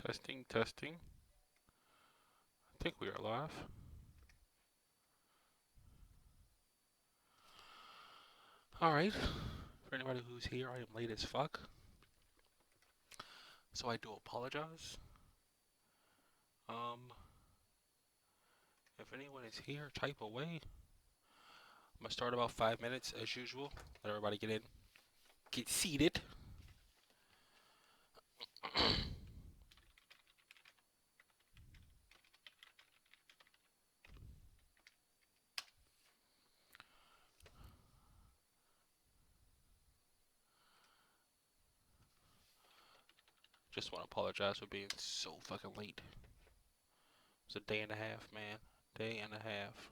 Testing, testing. I think we are live. Alright. For anybody who's here, I am late as fuck. So I do apologize. If anyone is here, type away. I'm gonna start about 5 minutes as usual. Let everybody get in. Get seated. Just want to apologize for being so fucking late. It's a day and a half, man. Day and a half.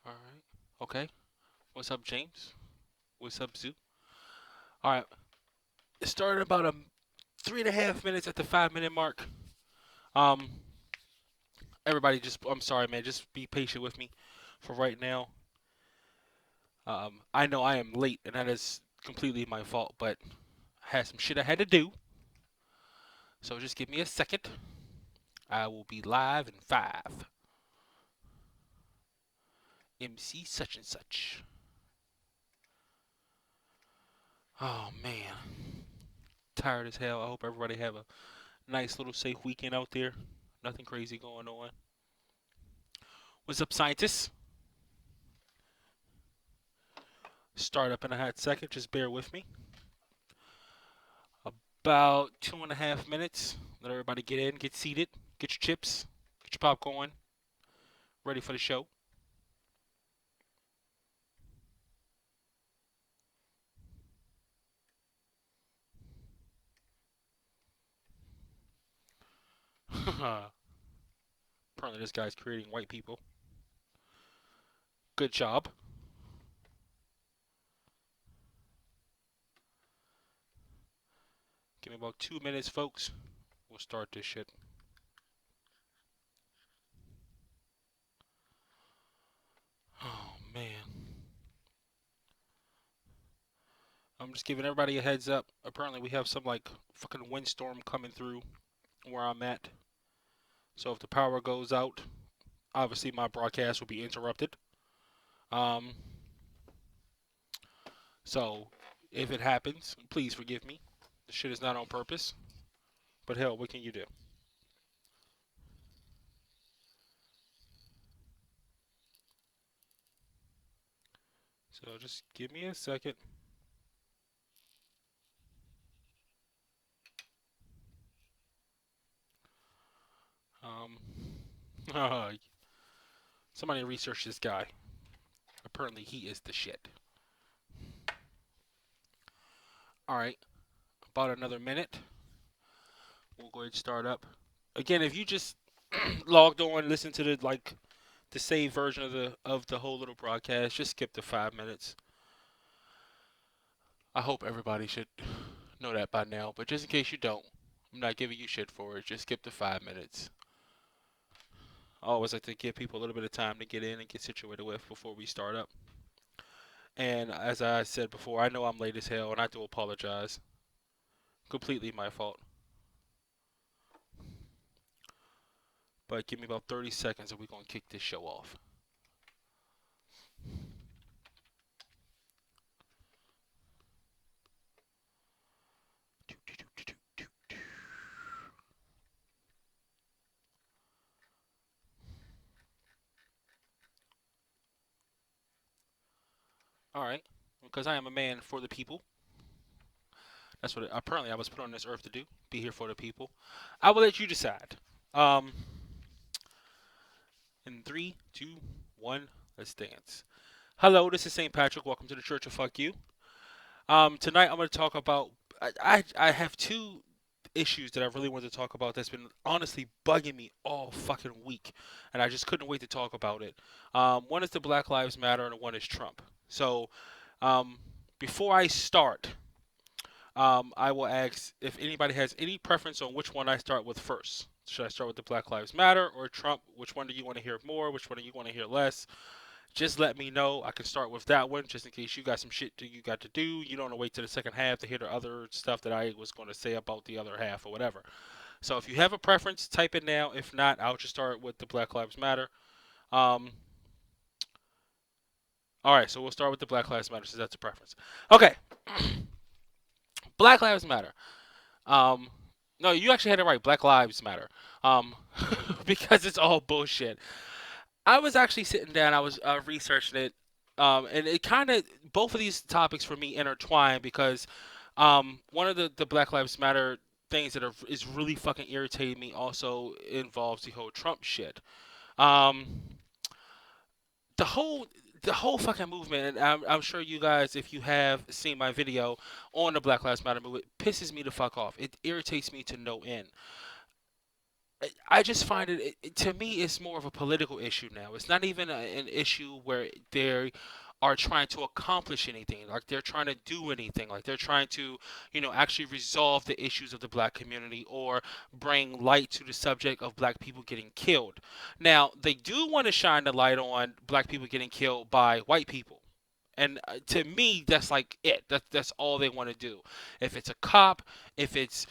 Alright. Okay. What's up, James? What's up, Zoo? Alright. It started about 3.5 minutes at the 5 minute mark. Um, Everybody I'm sorry, man, just be patient with me for right now. I know I am late, and that is completely my fault, but I had some shit I had to do. So just give me a second. I will be live in 5. MC such and such. Oh, man. Tired as hell. I hope everybody have a nice little safe weekend out there. Nothing crazy going on. What's up, scientists? Start up in a hot second. Just bear with me. About 2.5 minutes. Let everybody get in, get seated, get your chips, get your popcorn, ready for the show. Apparently this guy's creating white people. Good job. Give me about 2 minutes, folks. We'll start this shit. Oh, man. I'm just giving everybody a heads up. Apparently we have some, like, fucking windstorm coming through where I'm at. So if the power goes out, obviously my broadcast will be interrupted. Um, so if it happens, please forgive me. The shit is not on purpose. But hell, what can you do? So just give me a second. Um, somebody research this guy. Apparently, he is the shit. All right, about another minute. We'll go ahead and start up. Again, if you just logged on, listen to the save version of the whole little broadcast, just skip the 5 minutes. I hope everybody should know that by now, but just in case you don't, I'm not giving you shit for it. Just skip the 5 minutes. I always like to give people a little bit of time to get in and get situated with before we start up. And as I said before, I know I'm late as hell, and I do apologize. Completely my fault. But give me about 30 seconds and we're going to kick this show off. All right. Because I am a man for the people. That's what apparently I was put on this earth to do. Be here for the people. I will let you decide. Um, in 3, 2, 1, let's dance. Hello, this is St. Patrick. Welcome to the Church of Fuck You. Tonight I'm going to talk about. I have two issues that I really want to talk about that's been honestly bugging me all fucking week, and I just couldn't wait to talk about it. One is the Black Lives Matter, and one is Trump. So, um, before I start, I will ask if anybody has any preference on which one I start with first. Should I start with the Black Lives Matter or Trump? Which one do you want to hear more? Which one do you want to hear less? Just let me know. I can start with that one just in case you got some shit that you got to do. You don't want to wait to the second half to hear the other stuff that I was going to say about the other half or whatever. So if you have a preference, type it now. If not, I'll just start with the Black Lives Matter. Um, all right, so we'll start with the Black Lives Matter since that's a preference. Okay, Black Lives Matter. Um, no, you actually had it right. Black Lives Matter. Um, because it's all bullshit. I was actually sitting down. I was researching it, and it kind of both of these topics for me intertwine because one of the Black Lives Matter things that is really fucking irritating me also involves the whole Trump shit. Um, the whole the whole fucking movement, and I'm sure you guys, if you have seen my video on the Black Lives Matter movement, pisses me the fuck off. It irritates me to no end. I just find to me, it's more of a political issue now. It's not even an issue where they are trying to accomplish anything, like they're trying to do anything, like they're trying to, actually resolve the issues of the black community or bring light to the subject of black people getting killed. Now, they do want to shine the light on black people getting killed by white people. And to me, that's like it. That's all they want to do. If it's a cop, if it's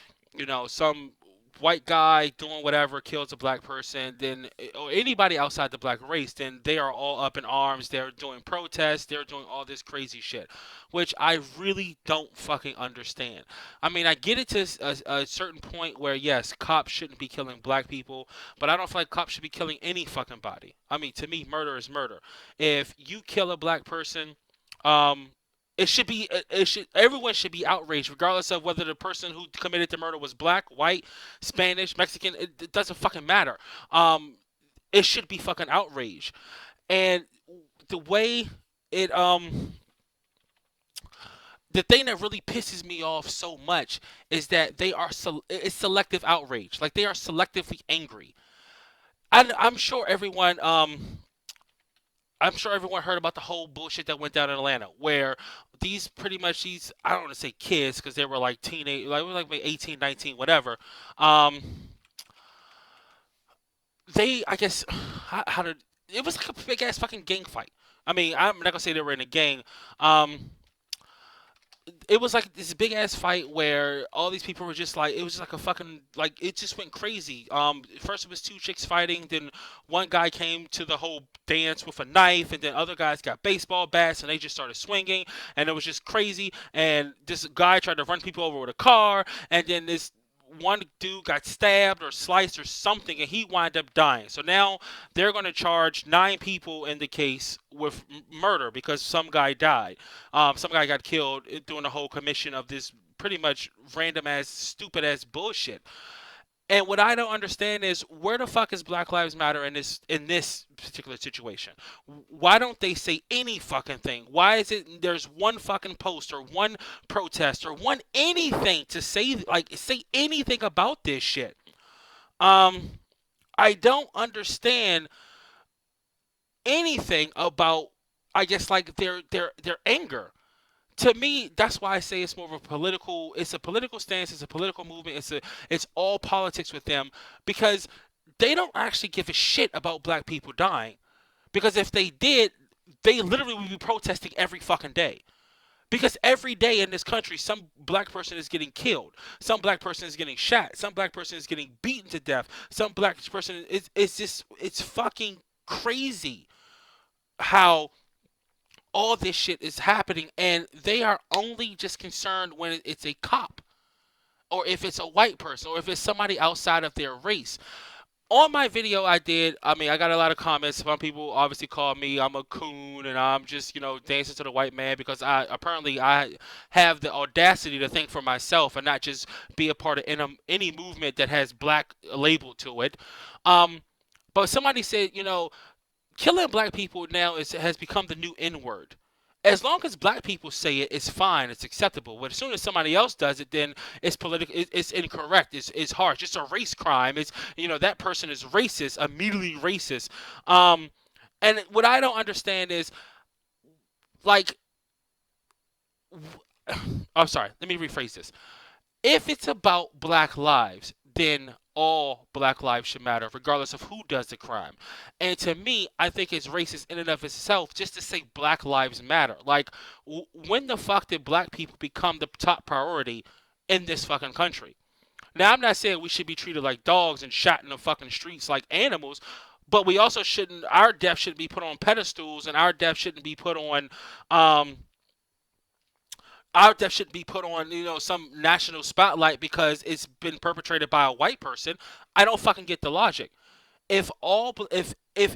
some white guy doing whatever kills a black person, then or anybody outside the black race, then they are all up in arms. They're doing protests. They're doing all this crazy shit, which I really don't fucking understand. I mean, I get it to a certain point where yes, cops shouldn't be killing black people, but I don't feel like cops should be killing any fucking body. I mean, to me, murder is murder. If you kill a black person, um, everyone should be outraged, regardless of whether the person who committed the murder was black, white, Spanish, Mexican. It doesn't fucking matter. Um, it should be fucking outrage. And the way it the thing that really pisses me off so much is that it's selective outrage. Like they are selectively angry. I'm sure everyone heard about the whole bullshit that went down in Atlanta, where these I don't want to say kids because they were like teenage, like 18, 19, whatever. Um, they I guess how did it was like a big ass fucking gang fight. I mean, I'm not gonna say they were in a gang. Um, it was like this big ass fight where all these people were just like it was just like a fucking like it just went crazy. First it was two chicks fighting, then one guy came to the whole dance with a knife, and then other guys got baseball bats and they just started swinging, and it was just crazy. And this guy tried to run people over with a car, and then this one dude got stabbed or sliced or something, and he wound up dying. So now they're going to charge 9 people in the case with murder because some guy died. Some guy got killed during the whole commission of this pretty much random ass, stupid ass bullshit. And what I don't understand is where the fuck is Black Lives Matter in this particular situation? Why don't they say any fucking thing? Why is it there's one fucking post or one protest or one anything to say anything about this shit? Um, I don't understand anything about I guess like their anger. To me, that's why I say it's more of it's a political stance, it's a political movement, it's all politics with them because they don't actually give a shit about black people dying. Because if they did, they literally would be protesting every fucking day. Because every day in this country, some black person is getting killed. Some black person is getting shot. Some black person is getting beaten to death. Some black person it's fucking crazy how all this shit is happening, and they are only just concerned when it's a cop or if it's a white person or if it's somebody outside of their race. On my video I did, I mean, I got a lot of comments. Some people obviously call me I'm a coon and I'm just, dancing to the white man because I have the audacity to think for myself and not just be a part of any movement that has black label to it. Um, but somebody said, killing black people now has become the new N word. As long as black people say it, it's fine, it's acceptable. But as soon as somebody else does it, then it's political, it's incorrect, it's harsh, it's a race crime. It's that person is racist, immediately racist. Um, and what I don't understand is like, I'm sorry, let me rephrase this. If it's about black lives, then all black lives should matter, regardless of who does the crime. And to me, I think it's racist in and of itself just to say black lives matter. Like, when the fuck did black people become the top priority in this fucking country? Now, I'm not saying we should be treated like dogs and shot in the fucking streets like animals, but we also shouldn't, our death shouldn't be put on pedestals, and our death shouldn't be put on, um, our death shouldn't be put on, some national spotlight because it's been perpetrated by a white person. I don't fucking get the logic. If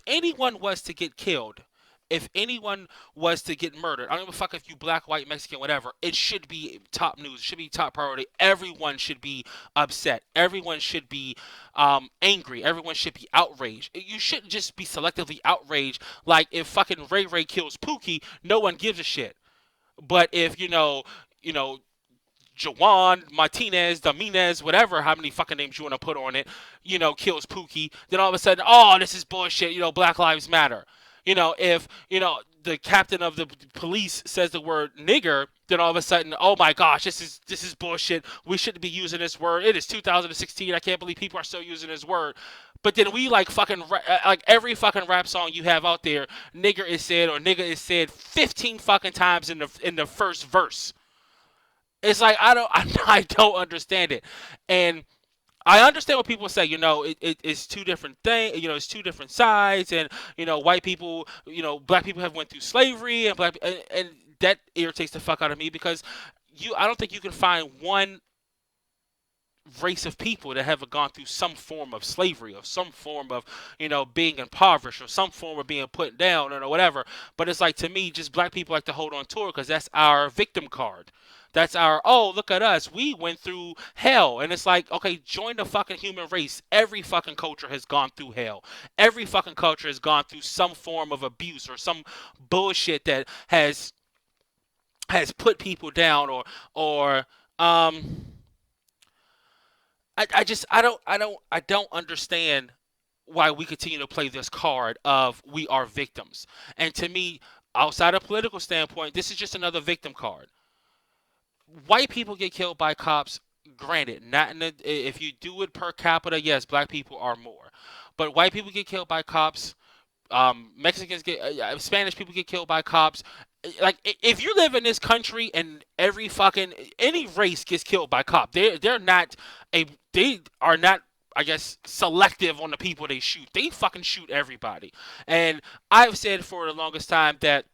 anyone was to get killed, if anyone was to get murdered, I don't give a fuck if you black, white, Mexican, whatever. It should be top news. It should be top priority. Everyone should be upset. Everyone should be angry. Everyone should be outraged. You shouldn't just be selectively outraged. Like if fucking Ray Ray kills Pookie, no one gives a shit. But if Jawan, Martinez, Dominez, whatever, how many fucking names you want to put on it, kills Pookie, then all of a sudden, oh, this is bullshit, Black Lives Matter. If, the captain of the police says the word nigger, then all of a sudden, oh my gosh, this is bullshit. We shouldn't be using this word. It is 2016. I can't believe people are still using this word. But then we like fucking like every fucking rap song you have out there, nigger is said or nigga is said 15 fucking times in the first verse. It's like I don't understand it, and I understand what people say. It's two different things. It's two different sides, and white people, black people have went through slavery, and that irritates the fuck out of me because I don't think you can find one race of people that have gone through some form of slavery or some form of being impoverished or some form of being put down or whatever. But it's like, to me, just black people like to hold on to it because that's our victim card. That's our, oh, look at us, we went through hell. And it's like, okay, join the fucking human race. Every fucking culture has gone through hell. Every fucking culture has gone through some form of abuse or some bullshit that has put people down or I don't understand why we continue to play this card of we are victims. And to me, outside of political standpoint, this is just another victim card. White people get killed by cops. Granted, not if you do it per capita, yes, black people are more. But white people get killed by cops. Mexicans Spanish people get killed by cops. Like, if you live in this country and any race gets killed by cop, they are not, I guess, selective on the people they shoot. They fucking shoot everybody. And I've said for the longest time that,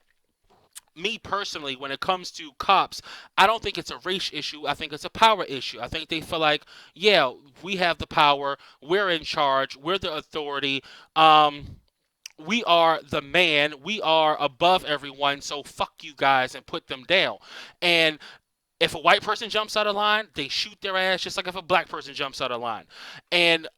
me personally, when it comes to cops, I don't think it's a race issue. I think it's a power issue. I think they feel like, yeah, we have the power, we're in charge, we're the authority. We are the man. We are above everyone. So fuck you guys and put them down. And if a white person jumps out of line, they shoot their ass just like if a black person jumps out of line. And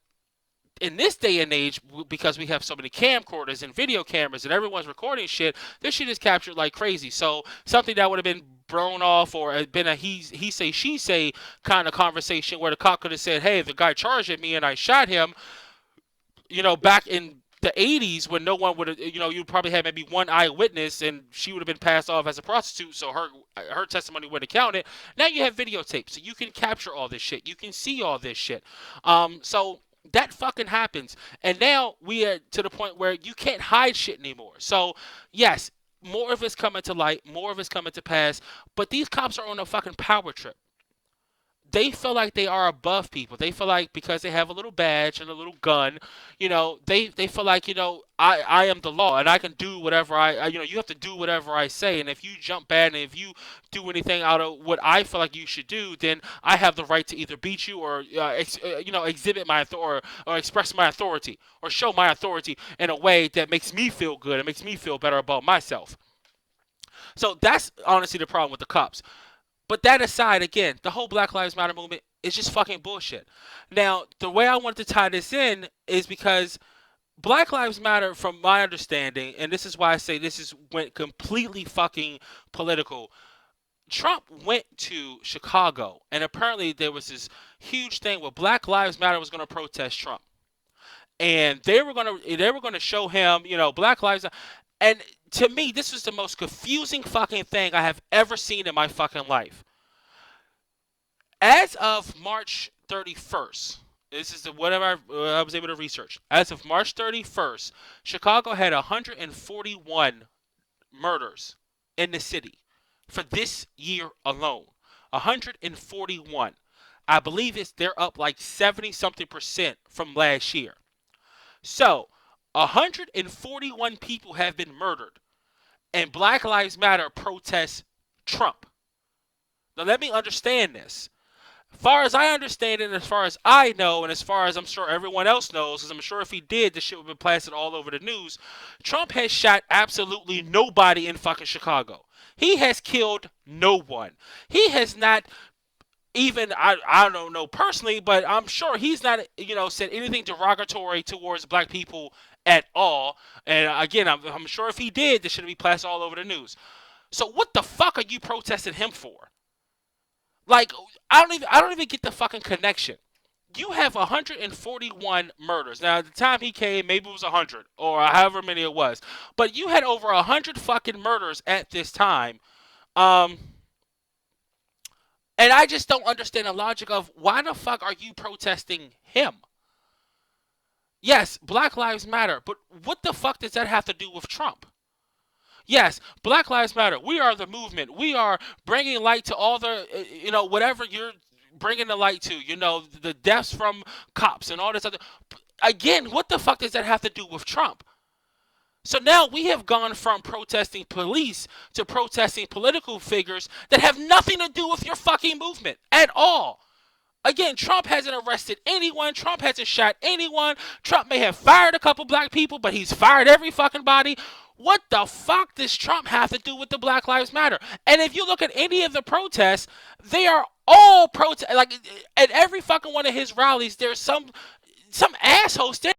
in this day and age, because we have so many camcorders and video cameras and everyone's recording shit, this shit is captured like crazy. So something that would have been blown off or been a he say she say kind of conversation where the cop could have said, hey, the guy charged at me and I shot him, back in the 80s, when no one would have, you probably had maybe one eyewitness and she would have been passed off as a prostitute, so her testimony wouldn't have counted. Now you have videotape, so you can capture all this shit. You can see all this shit. So that fucking happens. And now we are to the point where you can't hide shit anymore. So, yes, more of it's coming to light, more of it's coming to pass, but these cops are on a fucking power trip. They feel like they are above people. They feel like because they have a little badge and a little gun, they feel like, I am the law and I can do whatever you have to do whatever I say. And if you jump bad and if you do anything out of what I feel like you should do, then I have the right to either beat you or, exhibit my authority or express my authority or show my authority in a way that makes me feel good and makes me feel better about myself. So that's honestly the problem with the cops. But that aside, again, the whole Black Lives Matter movement is just fucking bullshit. Now, the way I wanted to tie this in is because Black Lives Matter, from my understanding, and this is why I say this is went completely fucking political. Trump went to Chicago, and apparently there was this huge thing where Black Lives Matter was going to protest Trump, and they were going to show him, Black Lives. And to me, this was the most confusing fucking thing I have ever seen in my fucking life. As of March 31st, this is whatever I was able to research. As of March 31st, Chicago had 141 murders in the city for this year alone. 141. I believe they're up like 70 something percent from last year. So, 141 people have been murdered, and Black Lives Matter protests Trump. Now, let me understand this. As far as I understand it, and as far as I know, and as far as I'm sure everyone else knows, because I'm sure if he did, this shit would have been plastered all over the news. Trump has shot absolutely nobody in fucking Chicago. He has killed no one. He has not even, I don't know personally, but I'm sure he's not, said anything derogatory towards black people at all. And again, I'm sure if he did, this should be plastered all over the news. So what the fuck are you protesting him for? Like, I don't even get the fucking connection. You have 141 murders. Now, at the time he came, maybe it was 100 or however many it was, but you had over 100 fucking murders at this time. Um, and I just don't understand the logic of why the fuck are you protesting him? Yes, Black Lives Matter, but what the fuck does that have to do with Trump? Yes, Black Lives Matter. We are the movement. We are bringing light to all the, whatever you're bringing the light to, the deaths from cops and all this other. Again, what the fuck does that have to do with Trump? So now we have gone from protesting police to protesting political figures that have nothing to do with your fucking movement at all. Again, Trump hasn't arrested anyone. Trump hasn't shot anyone. Trump may have fired a couple black people, but he's fired every fucking body. What the fuck does Trump have to do with the Black Lives Matter? And if you look at any of the protests, they are all protest. Like at every fucking one of his rallies, there's some asshole standing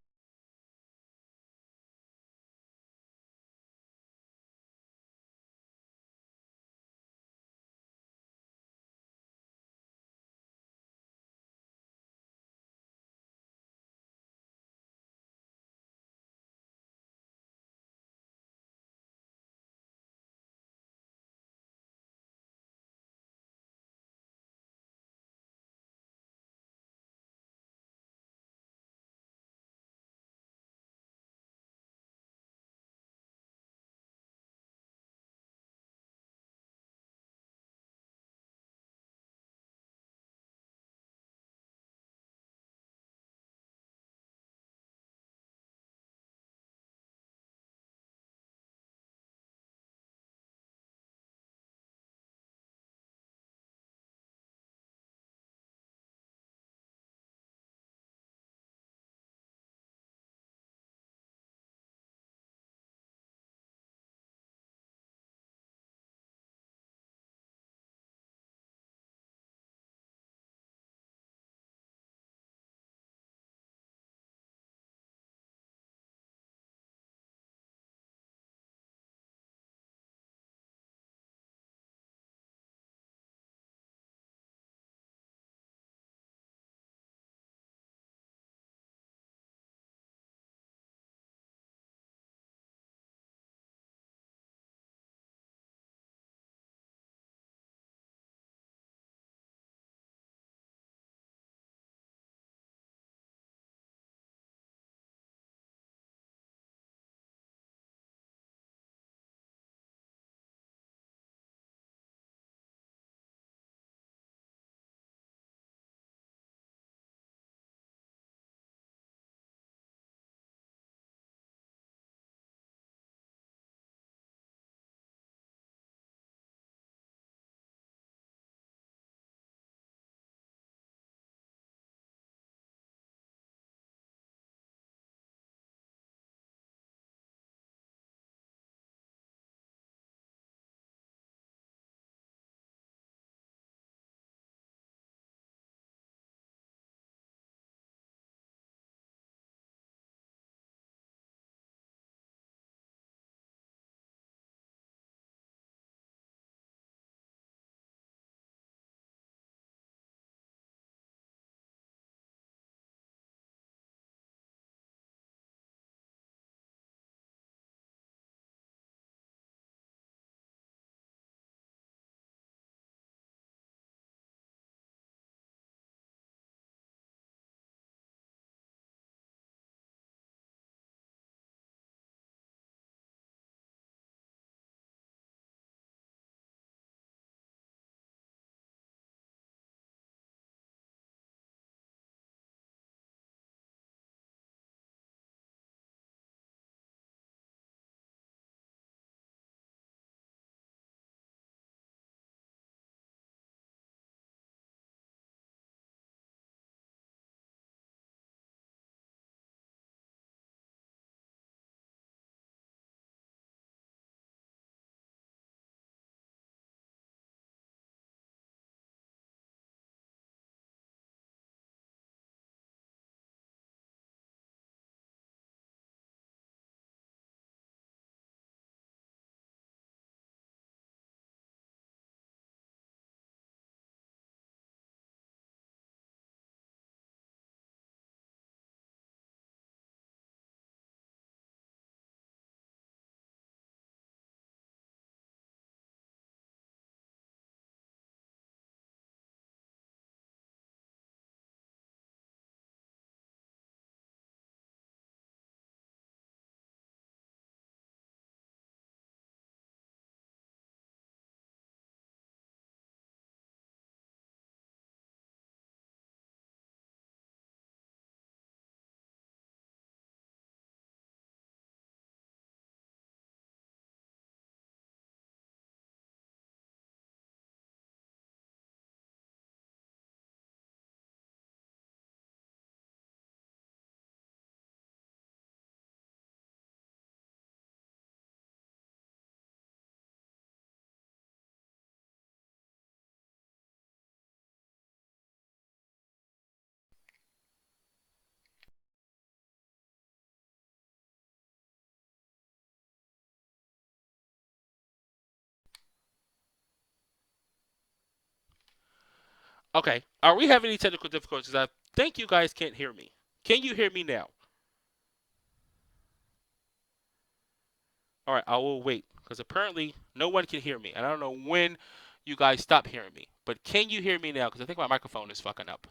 Okay. Are we having any technical difficulties? I think you guys can't hear me. Can you hear me now? All right, I will wait because apparently no one can hear me. And I don't know when you guys stop hearing me. But can you hear me now? Because I think my microphone is fucking up.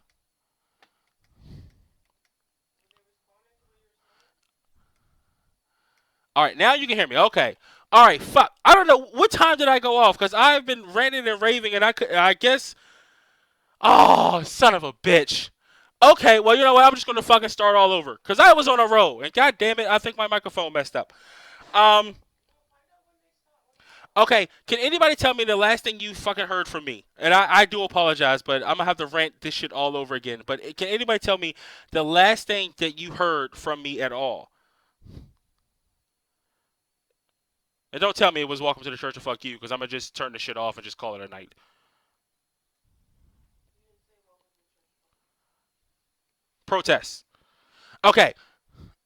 All right, now you can hear me. Okay. All right, fuck. I don't know what time did I go off because I've been ranting and raving, and I guess. Oh, son of a bitch. Okay, well, you know what? I'm just gonna fucking start all over because I was on a roll, and god damn it, I think my microphone messed up. Um. Okay, can anybody tell me the last thing you fucking heard from me? And I do apologize, but I'm gonna have to rant this shit all over again. But can anybody tell me the last thing that you heard from me at all? And don't tell me it was "Welcome to the Church of Fuck You" because I'm gonna just turn the shit off and just call it a night. Protests. Okay.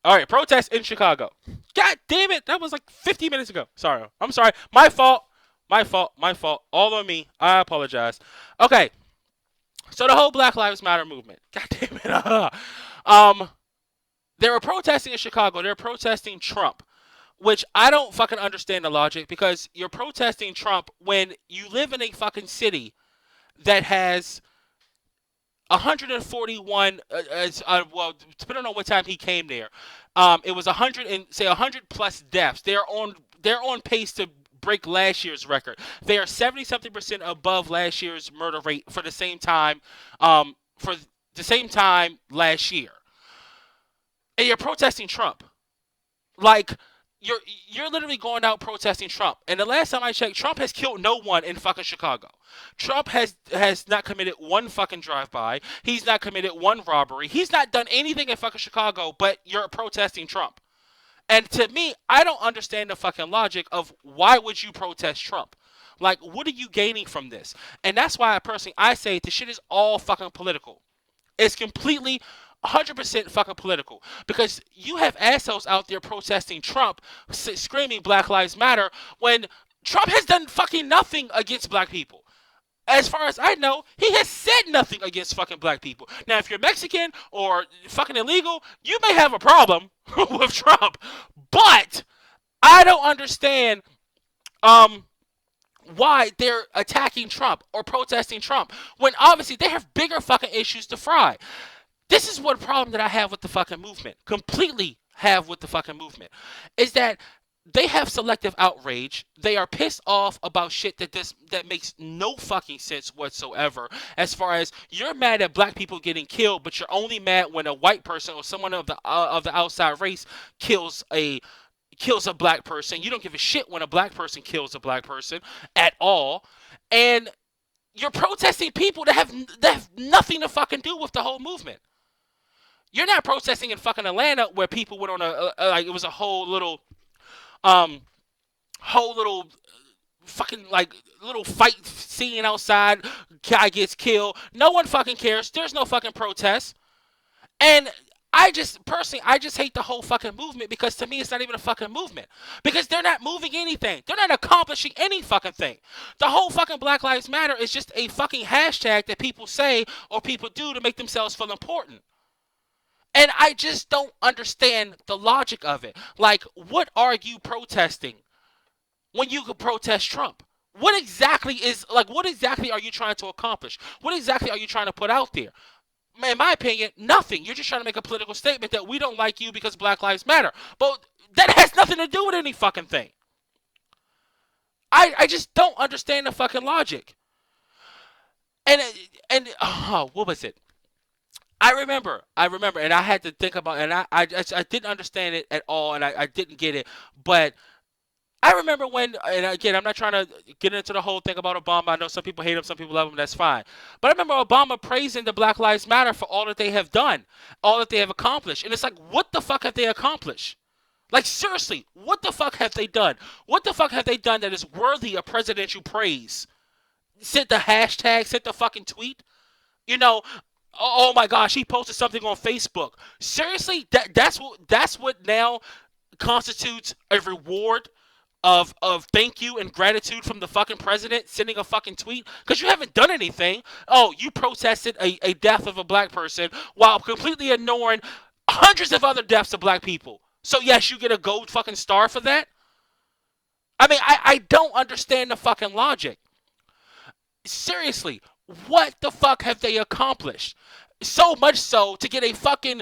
All right. Protests in Chicago. God damn it! That was like 50 minutes ago. Sorry. I'm sorry. My fault. My fault. My fault. All on me. I apologize. Okay. So the whole Black Lives Matter movement. God damn it. um, they were protesting in Chicago. They're protesting Trump, which I don't fucking understand the logic because you're protesting Trump when you live in a fucking city that has 141 well, depending on what time he came there, it was 100 and say 100 plus deaths. They're on pace to break last year's record. They are 70 something% above last year's murder rate for the same time last year. And you're protesting Trump. Like you're you're literally going out protesting Trump. And the last time I checked, Trump has killed no one in fucking Chicago. Trump has not committed one fucking drive-by. He's not committed one robbery. He's not done anything in fucking Chicago, but you're protesting Trump. And to me, I don't understand the fucking logic of why would you protest Trump? Like, what are you gaining from this? And that's why I say the shit is all fucking political. It's completely 100% fucking political because you have assholes out there protesting Trump, screaming Black Lives Matter when Trump has done fucking nothing against black people. As far as I know, he has said nothing against fucking black people. Now, if you're Mexican or fucking illegal, you may have a problem with Trump, but I don't understand um why they're attacking Trump or protesting Trump when obviously they have bigger fucking issues to fry. This is what problem that I have with the fucking movement. Completely have with the fucking movement. Is that they have selective outrage. They are pissed off about shit that makes no fucking sense whatsoever. As far as you're mad at black people getting killed, but you're only mad when a white person or someone of the outside race kills a black person. You don't give a shit when a black person kills a black person at all. And you're protesting people that have nothing to fucking do with the whole movement. You're not protesting in fucking Atlanta where people went on like it was a um whole little fucking like little fight scene outside. Guy gets killed. No one fucking cares. There's no fucking protest. And I just hate the whole fucking movement because to me it's not even a fucking movement because they're not moving anything. They're not accomplishing any fucking thing. The whole fucking Black Lives Matter is just a fucking hashtag that people say or people do to make themselves feel important. And I just don't understand the logic of it. Like, what are you protesting when you could protest Trump? What exactly are you trying to accomplish? What exactly are you trying to put out there? In my opinion, nothing. You're just trying to make a political statement that we don't like you because Black Lives Matter. But that has nothing to do with any fucking thing. I just don't understand the fucking logic. And what was it? I remember, and I had to think about, and I didn't understand it at all, and I didn't get it, but I remember when, and again, I'm not trying to get into the whole thing about Obama. I know some people hate him, some people love him. That's fine. But I remember Obama praising the Black Lives Matter for all that they have done, all that they have accomplished, and it's like, what the fuck have they accomplished? Like seriously, what the fuck have they done? What the fuck have they done that is worthy of presidential praise? Sent the hashtag, sent the fucking tweet. You know, oh my gosh, he posted something on Facebook. Seriously, that's what now constitutes a reward of thank you and gratitude from the fucking president sending a fucking tweet? Because you haven't done anything. Oh, you protested a death of a black person while completely ignoring hundreds of other deaths of black people. So yes, you get a gold fucking star for that? I mean, I don't understand the fucking logic. Seriously, what the fuck have they accomplished? So much so to get a fucking,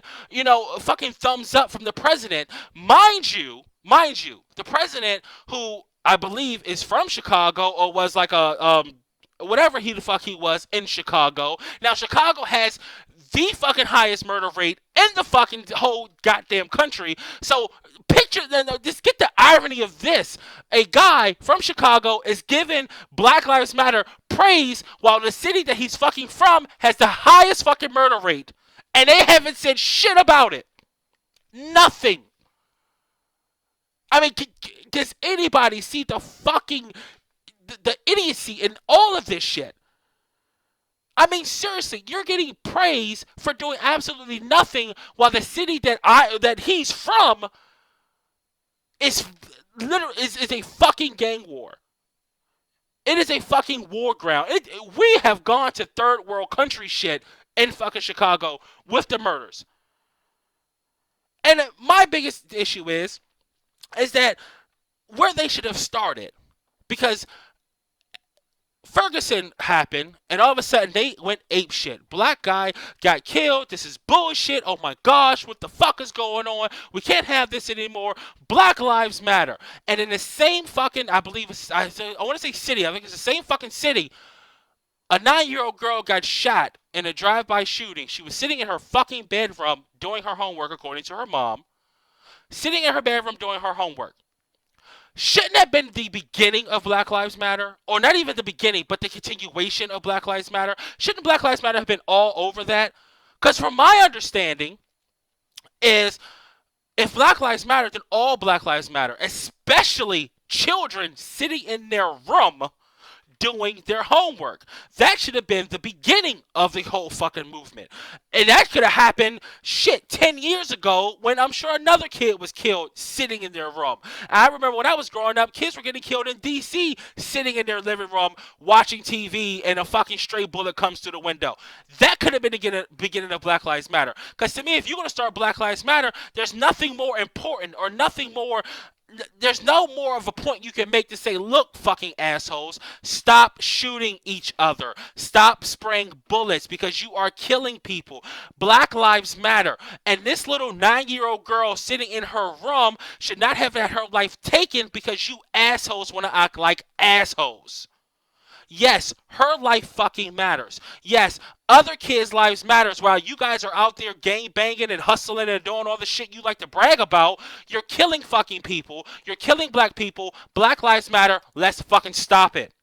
fucking thumbs up from the president. Mind you, the president, who I believe is from Chicago or was like a whatever he the fuck he was in Chicago. Now Chicago has the fucking highest murder rate in the fucking whole goddamn country. So picture, just get the irony of this. A guy from Chicago is giving Black Lives Matter praise while the city that he's fucking from has the highest fucking murder rate. And they haven't said shit about it. Nothing. I mean, does anybody see the fucking, the idiocy in all of this shit? I mean, seriously, you're getting praise for doing absolutely nothing while the city that he's from is literally is a fucking gang war. It is a fucking war ground. We have gone to third world country shit in fucking Chicago with the murders. And my biggest issue is that where they should have started, because Ferguson happened, and all of a sudden they went ape shit. Black guy got killed. This is bullshit. Oh my gosh, what the fuck is going on? We can't have this anymore. Black Lives Matter. And in the same fucking, I believe, I want to say city. I think it's the same fucking city. A 9-year-old girl got shot in a drive-by shooting. She was sitting in her fucking bedroom doing her homework, according to her mom. Sitting in her bedroom doing her homework. Shouldn't that have been the beginning of Black Lives Matter? Or not even the beginning, but the continuation of Black Lives Matter? Shouldn't Black Lives Matter have been all over that? Because from my understanding is, if Black Lives Matter, then all Black Lives Matter. Especially children sitting in their room doing their homework. That should have been the beginning of the whole fucking movement. And that could have happened, 10 years ago when I'm sure another kid was killed sitting in their room. I remember when I was growing up, kids were getting killed in D.C. sitting in their living room watching TV and a fucking stray bullet comes through the window. That could have been the beginning of Black Lives Matter. Because to me, if you're going to start Black Lives Matter, there's nothing more important or nothing more. There's no more of a point you can make to say, look, fucking assholes, stop shooting each other. Stop spraying bullets because you are killing people. Black Lives Matter. And this little 9-year-old girl sitting in her room should not have had her life taken because you assholes want to act like assholes. Yes, her life fucking matters. Yes, other kids' lives matters while you guys are out there gang banging and hustling and doing all the shit you like to brag about. You're killing fucking people. You're killing black people. Black Lives Matter. Let's fucking stop it.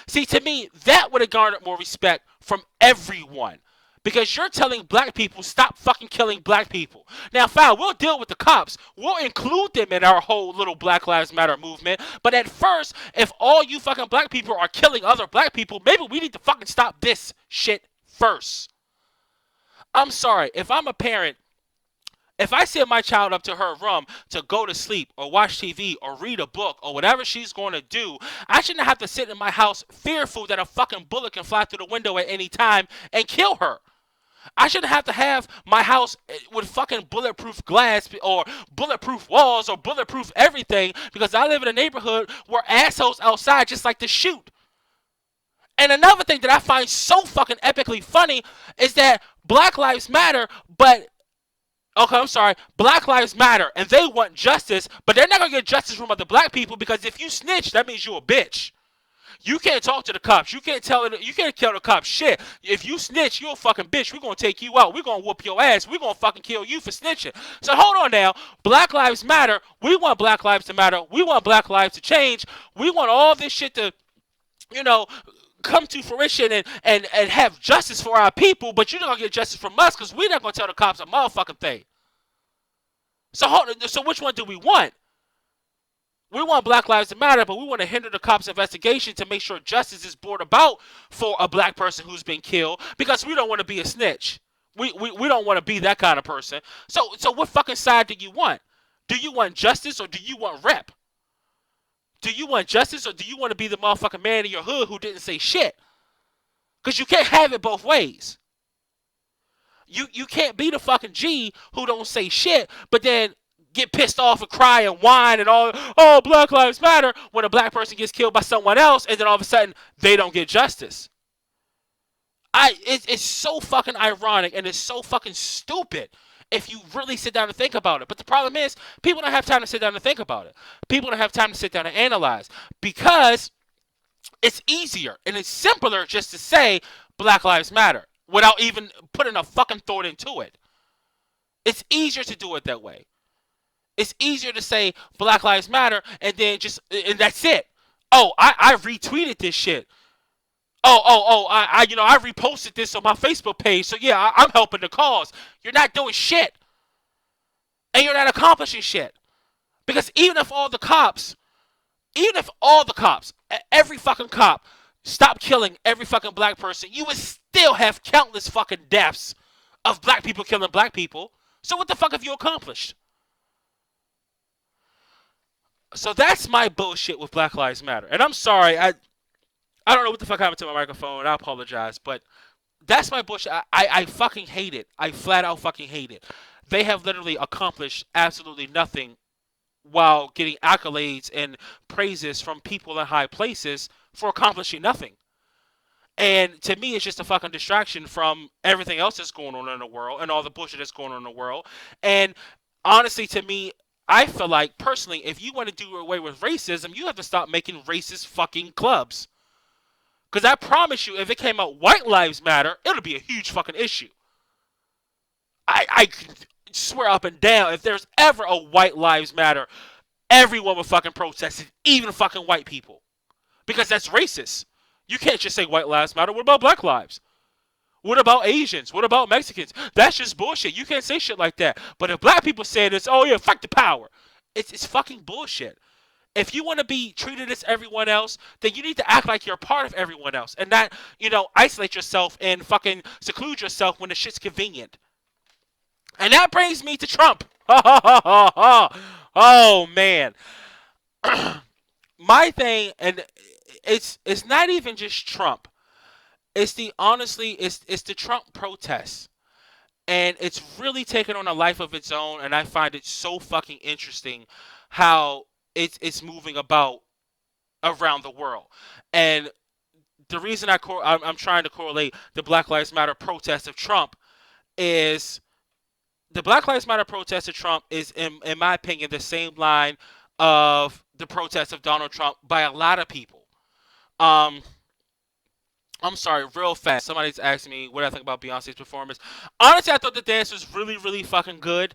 See, to me, that would have garnered more respect from everyone. Because you're telling black people, stop fucking killing black people. Now, fine, we'll deal with the cops. We'll include them in our whole little Black Lives Matter movement. But at first, if all you fucking black people are killing other black people, maybe we need to fucking stop this shit first. I'm sorry, if I'm a parent, if I send my child up to her room to go to sleep or watch TV or read a book or whatever she's going to do, I shouldn't have to sit in my house fearful that a fucking bullet can fly through the window at any time and kill her. I shouldn't have to have my house with fucking bulletproof glass or bulletproof walls or bulletproof everything because I live in a neighborhood where assholes outside just like to shoot. And another thing that I find so fucking epically funny is that Black Lives Matter, Black Lives Matter, and they want justice, but they're not going to get justice from other black people because if you snitch, that means you're a bitch. You can't talk to the cops. You can't tell the cops shit. If you snitch, you're a fucking bitch. We're going to take you out. We're going to whoop your ass. We're going to fucking kill you for snitching. So hold on now. Black Lives Matter. We want Black Lives to matter. We want Black lives to change. We want all this shit to, come to fruition and have justice for our people, but you're not going to get justice from us because we're not going to tell the cops a motherfucking thing. So which one do we want? We want Black Lives to matter, but we want to hinder the cops' investigation to make sure justice is brought about for a black person who's been killed because we don't want to be a snitch. We don't want to be that kind of person. So what fucking side do you want? Do you want justice or do you want rep? Do you want justice or do you want to be the motherfucking man in your hood who didn't say shit? Because you can't have it both ways. You can't be the fucking G who don't say shit, but then get pissed off and cry and whine and all. Oh, Black Lives Matter when a black person gets killed by someone else, and then all of a sudden they don't get justice. It's so fucking ironic and it's so fucking stupid if you really sit down and think about it. But the problem is, people don't have time to sit down and think about it. People don't have time to sit down and analyze because it's easier and it's simpler just to say Black Lives Matter without even putting a fucking thought into it. It's easier to do it that way. It's easier to say Black Lives Matter and then and that's it. Oh, I retweeted this shit. I reposted this on my Facebook page. So yeah, I'm helping the cause. You're not doing shit. And you're not accomplishing shit. Because even if all the cops, every fucking cop, stop killing every fucking black person, you would still have countless fucking deaths of black people killing black people. So what the fuck have you accomplished? So that's my bullshit with Black Lives Matter. And I'm sorry, I don't know what the fuck happened to my microphone. I apologize, but that's my bullshit. I fucking hate it. I flat out fucking hate it. They have literally accomplished absolutely nothing while getting accolades and praises from people in high places for accomplishing nothing. And to me, it's just a fucking distraction from everything else that's going on in the world and all the bullshit that's going on in the world. And honestly, to me, I feel like, personally, if you want to do away with racism, you have to stop making racist fucking clubs. Because I promise you, if it came out White Lives Matter, it'll be a huge fucking issue. I can swear up and down, if there's ever a White Lives Matter, everyone would fucking protest it, even fucking white people. Because that's racist. You can't just say White Lives Matter. What about Black Lives? What about Asians? What about Mexicans? That's just bullshit. You can't say shit like that. But if black people say this, oh yeah, fuck the power. It's fucking bullshit. If you want to be treated as everyone else, then you need to act like you're a part of everyone else and not, isolate yourself and fucking seclude yourself when the shit's convenient. And that brings me to Trump. Oh, man. My thing, and it's not even just Trump. It's the Trump protests. And it's really taken on a life of its own, and I find it so fucking interesting how it's moving about around the world. And the reason I'm trying to correlate the Black Lives Matter protest of Trump is the Black Lives Matter protest of Trump is, in my opinion, the same line of the protest of Donald Trump by a lot of people. I'm sorry, real fast. Somebody's asking me what I think about Beyonce's performance. Honestly, I thought the dance was really, really fucking good.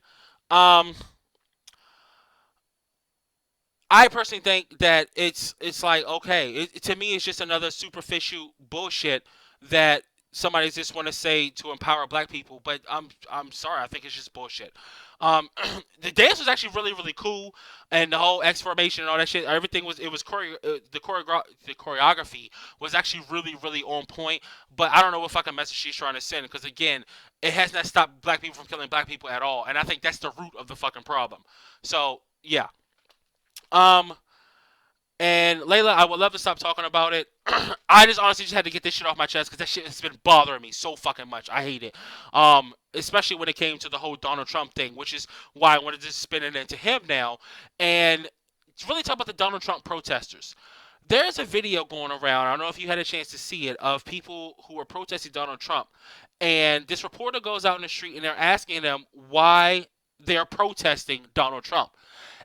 I personally think that it's like, okay, to me it's just another superficial bullshit that somebody just want to say to empower black people, but I'm sorry, I think it's just bullshit. The dance was actually really, really cool, and the whole X formation and all that shit, everything was the choreography was actually really, really on point. But I don't know what fucking message she's trying to send, because again, it has not stopped black people from killing black people at all, and I think that's the root of the fucking problem. So yeah. Um, and Layla, I would love to stop talking about it. I just honestly just had to get this shit off my chest because that shit has been bothering me so fucking much. I hate it. Especially when it came to the whole Donald Trump thing, which is why I wanted to spin it into him now. And to really talk about the Donald Trump protesters. There's a video going around, I don't know if you had a chance to see it, of people who are protesting Donald Trump. And this reporter goes out in the street and they're asking them why they're protesting Donald Trump.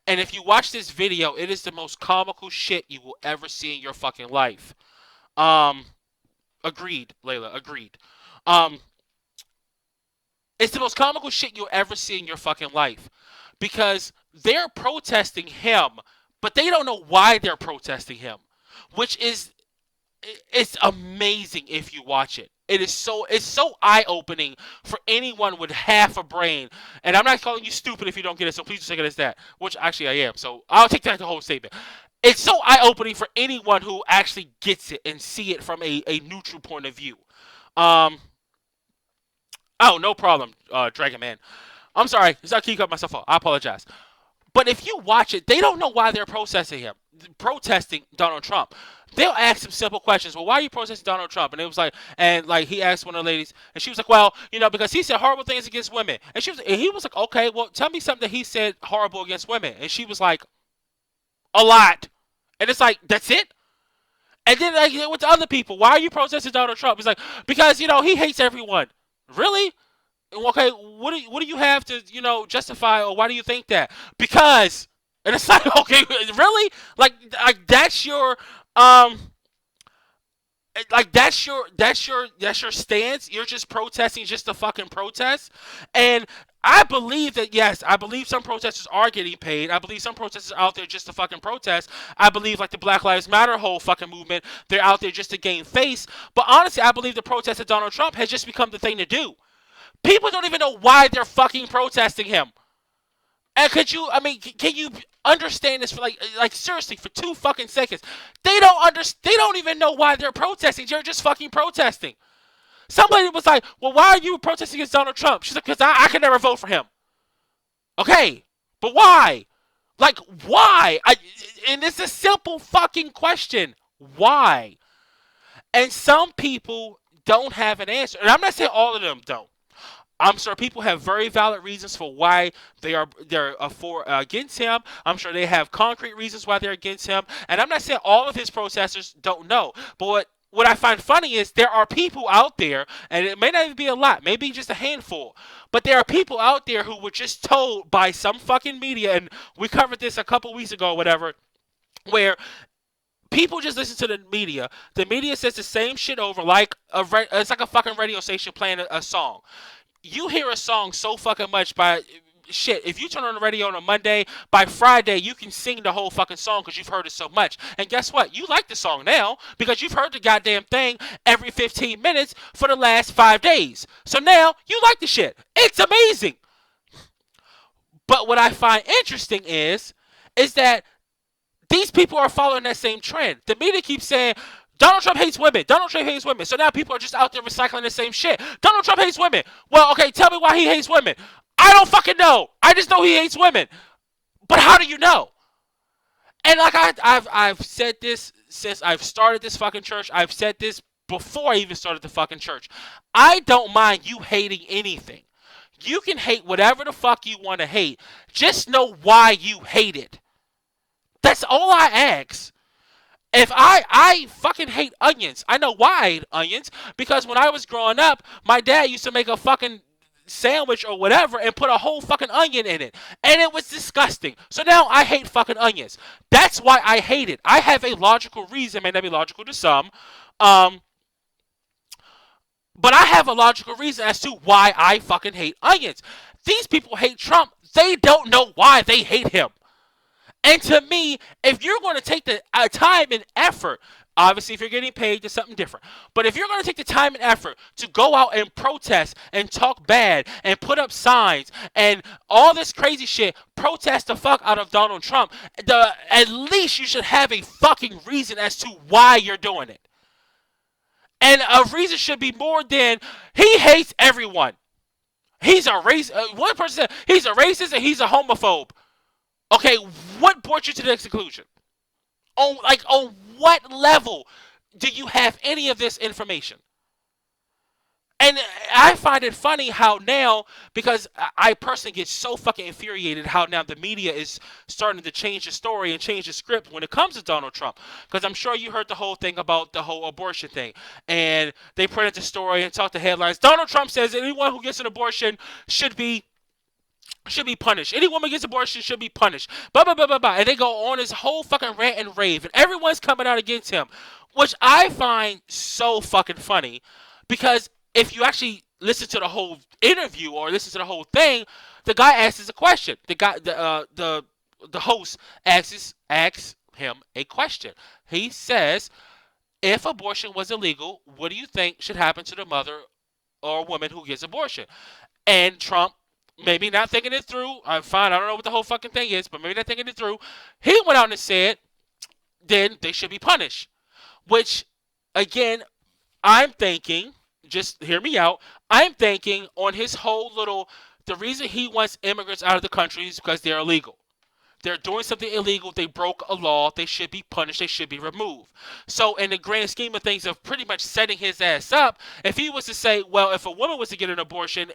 And if you watch this video, it is the most comical shit you will ever see in your fucking life. Agreed, Layla, agreed. Um, it's the most comical shit you'll ever see in your fucking life. Because they're protesting him, but they don't know why they're protesting him. Which is, it's amazing if you watch it. It's so eye-opening for anyone with half a brain. And I'm not calling you stupid if you don't get it, so please take it as that. Which actually I am, so I'll take that as the whole statement. It's so eye-opening for anyone who actually gets it and see it from a neutral point of view. Oh, no problem, Dragon Man. I'm sorry, I keep cutting myself off. I apologize. But if you watch it, they don't know why they're protesting Donald Trump. They'll ask him simple questions. Well, why are you protesting Donald Trump? And it was like, and like he asked one of the ladies, and she was like, well, because he said horrible things against women. And he was like, okay, well, tell me something that he said horrible against women. And she was like, a lot. And it's like, that's it. And then like with the other people, why are you protesting Donald Trump? It's like, because he hates everyone. Really? Okay, what do you have to justify, or why do you think that? Because, and it's like, okay, really, like that's your um that's your stance. You're just protesting just to fucking protest. And I believe that, yes, I believe some protesters are getting paid. I believe some protesters are out there just to fucking protest. I believe like the Black Lives Matter whole fucking movement, they're out there just to gain face. But honestly, I believe the protest of Donald Trump has just become the thing to do. People don't even know why they're fucking protesting him. And can you understand this for like seriously for 2 fucking seconds? They don't even know why they're protesting. They're just fucking protesting. Somebody was like, well, why are you protesting against Donald Trump? She's like, because I could never vote for him. Okay, but why? Like, why? And it's a simple fucking question. Why? And some people don't have an answer. And I'm not saying all of them don't. I'm sure people have very valid reasons for why they're against him. I'm sure they have concrete reasons why they're against him. And I'm not saying all of his protesters don't know. But what I find funny is there are people out there, and it may not even be a lot, maybe just a handful, but there are people out there who were just told by some fucking media, and we covered this a couple weeks ago or whatever, where people just listen to the media. The media says the same shit over like it's like a fucking radio station playing a song. You hear a song so fucking much by shit. If you turn on the radio on a Monday, by Friday you can sing the whole fucking song because you've heard it so much. And guess what? You like the song now because you've heard the goddamn thing every 15 minutes for the last 5 days. So now you like the shit. It's amazing. But what I find interesting is that these people are following that same trend. The media keeps saying, Donald Trump hates women. Donald Trump hates women. So now people are just out there recycling the same shit. Donald Trump hates women. Well, okay, tell me why he hates women. I don't fucking know. I just know he hates women. But how do you know? And like I've said this since I've started this fucking church. I've said this before I even started the fucking church. I don't mind you hating anything. You can hate whatever the fuck you want to hate. Just know why you hate it. That's all I ask. If I fucking hate onions. I know why I hate onions. Because when I was growing up, my dad used to make a fucking sandwich or whatever and put a whole fucking onion in it. And it was disgusting. So now I hate fucking onions. That's why I hate it. I have a logical reason. It may not be logical to some. But I have a logical reason as to why I fucking hate onions. These people hate Trump. They don't know why they hate him. And to me, if you're going to take the time and effort, obviously if you're getting paid, there's something different. But if you're going to take the time and effort to go out and protest and talk bad and put up signs and all this crazy shit, protest the fuck out of Donald Trump, at least you should have a fucking reason as to why you're doing it. And a reason should be more than he hates everyone. He's a racist. One person said he's a racist and he's a homophobe. Okay, what brought you to this conclusion? On what level do you have any of this information? And I find it funny how now, because I personally get so fucking infuriated how now the media is starting to change the story and change the script when it comes to Donald Trump. Because I'm sure you heard the whole thing about the whole abortion thing. And they printed the story and talked the headlines. Donald Trump says anyone who gets an abortion should be punished. Any woman gets abortion should be punished. Blah, blah, blah, blah, blah. And they go on this whole fucking rant and rave. And everyone's coming out against him. Which I find so fucking funny. Because if you actually listen to the whole interview or listen to the whole thing, the guy asks a question. The host asks him a question. He says, if abortion was illegal, what do you think should happen to the mother or woman who gets abortion? And Trump, maybe not thinking it through. I'm fine. I don't know what the whole fucking thing is, but maybe not thinking it through. He went out and said, then they should be punished. Which, again, I'm thinking, just hear me out, I'm thinking on his whole little, the reason he wants immigrants out of the country is because they're illegal. They're doing something illegal. They broke a law. They should be punished. They should be removed. So, in the grand scheme of things, of pretty much setting his ass up, if he was to say, well, if a woman was to get an abortion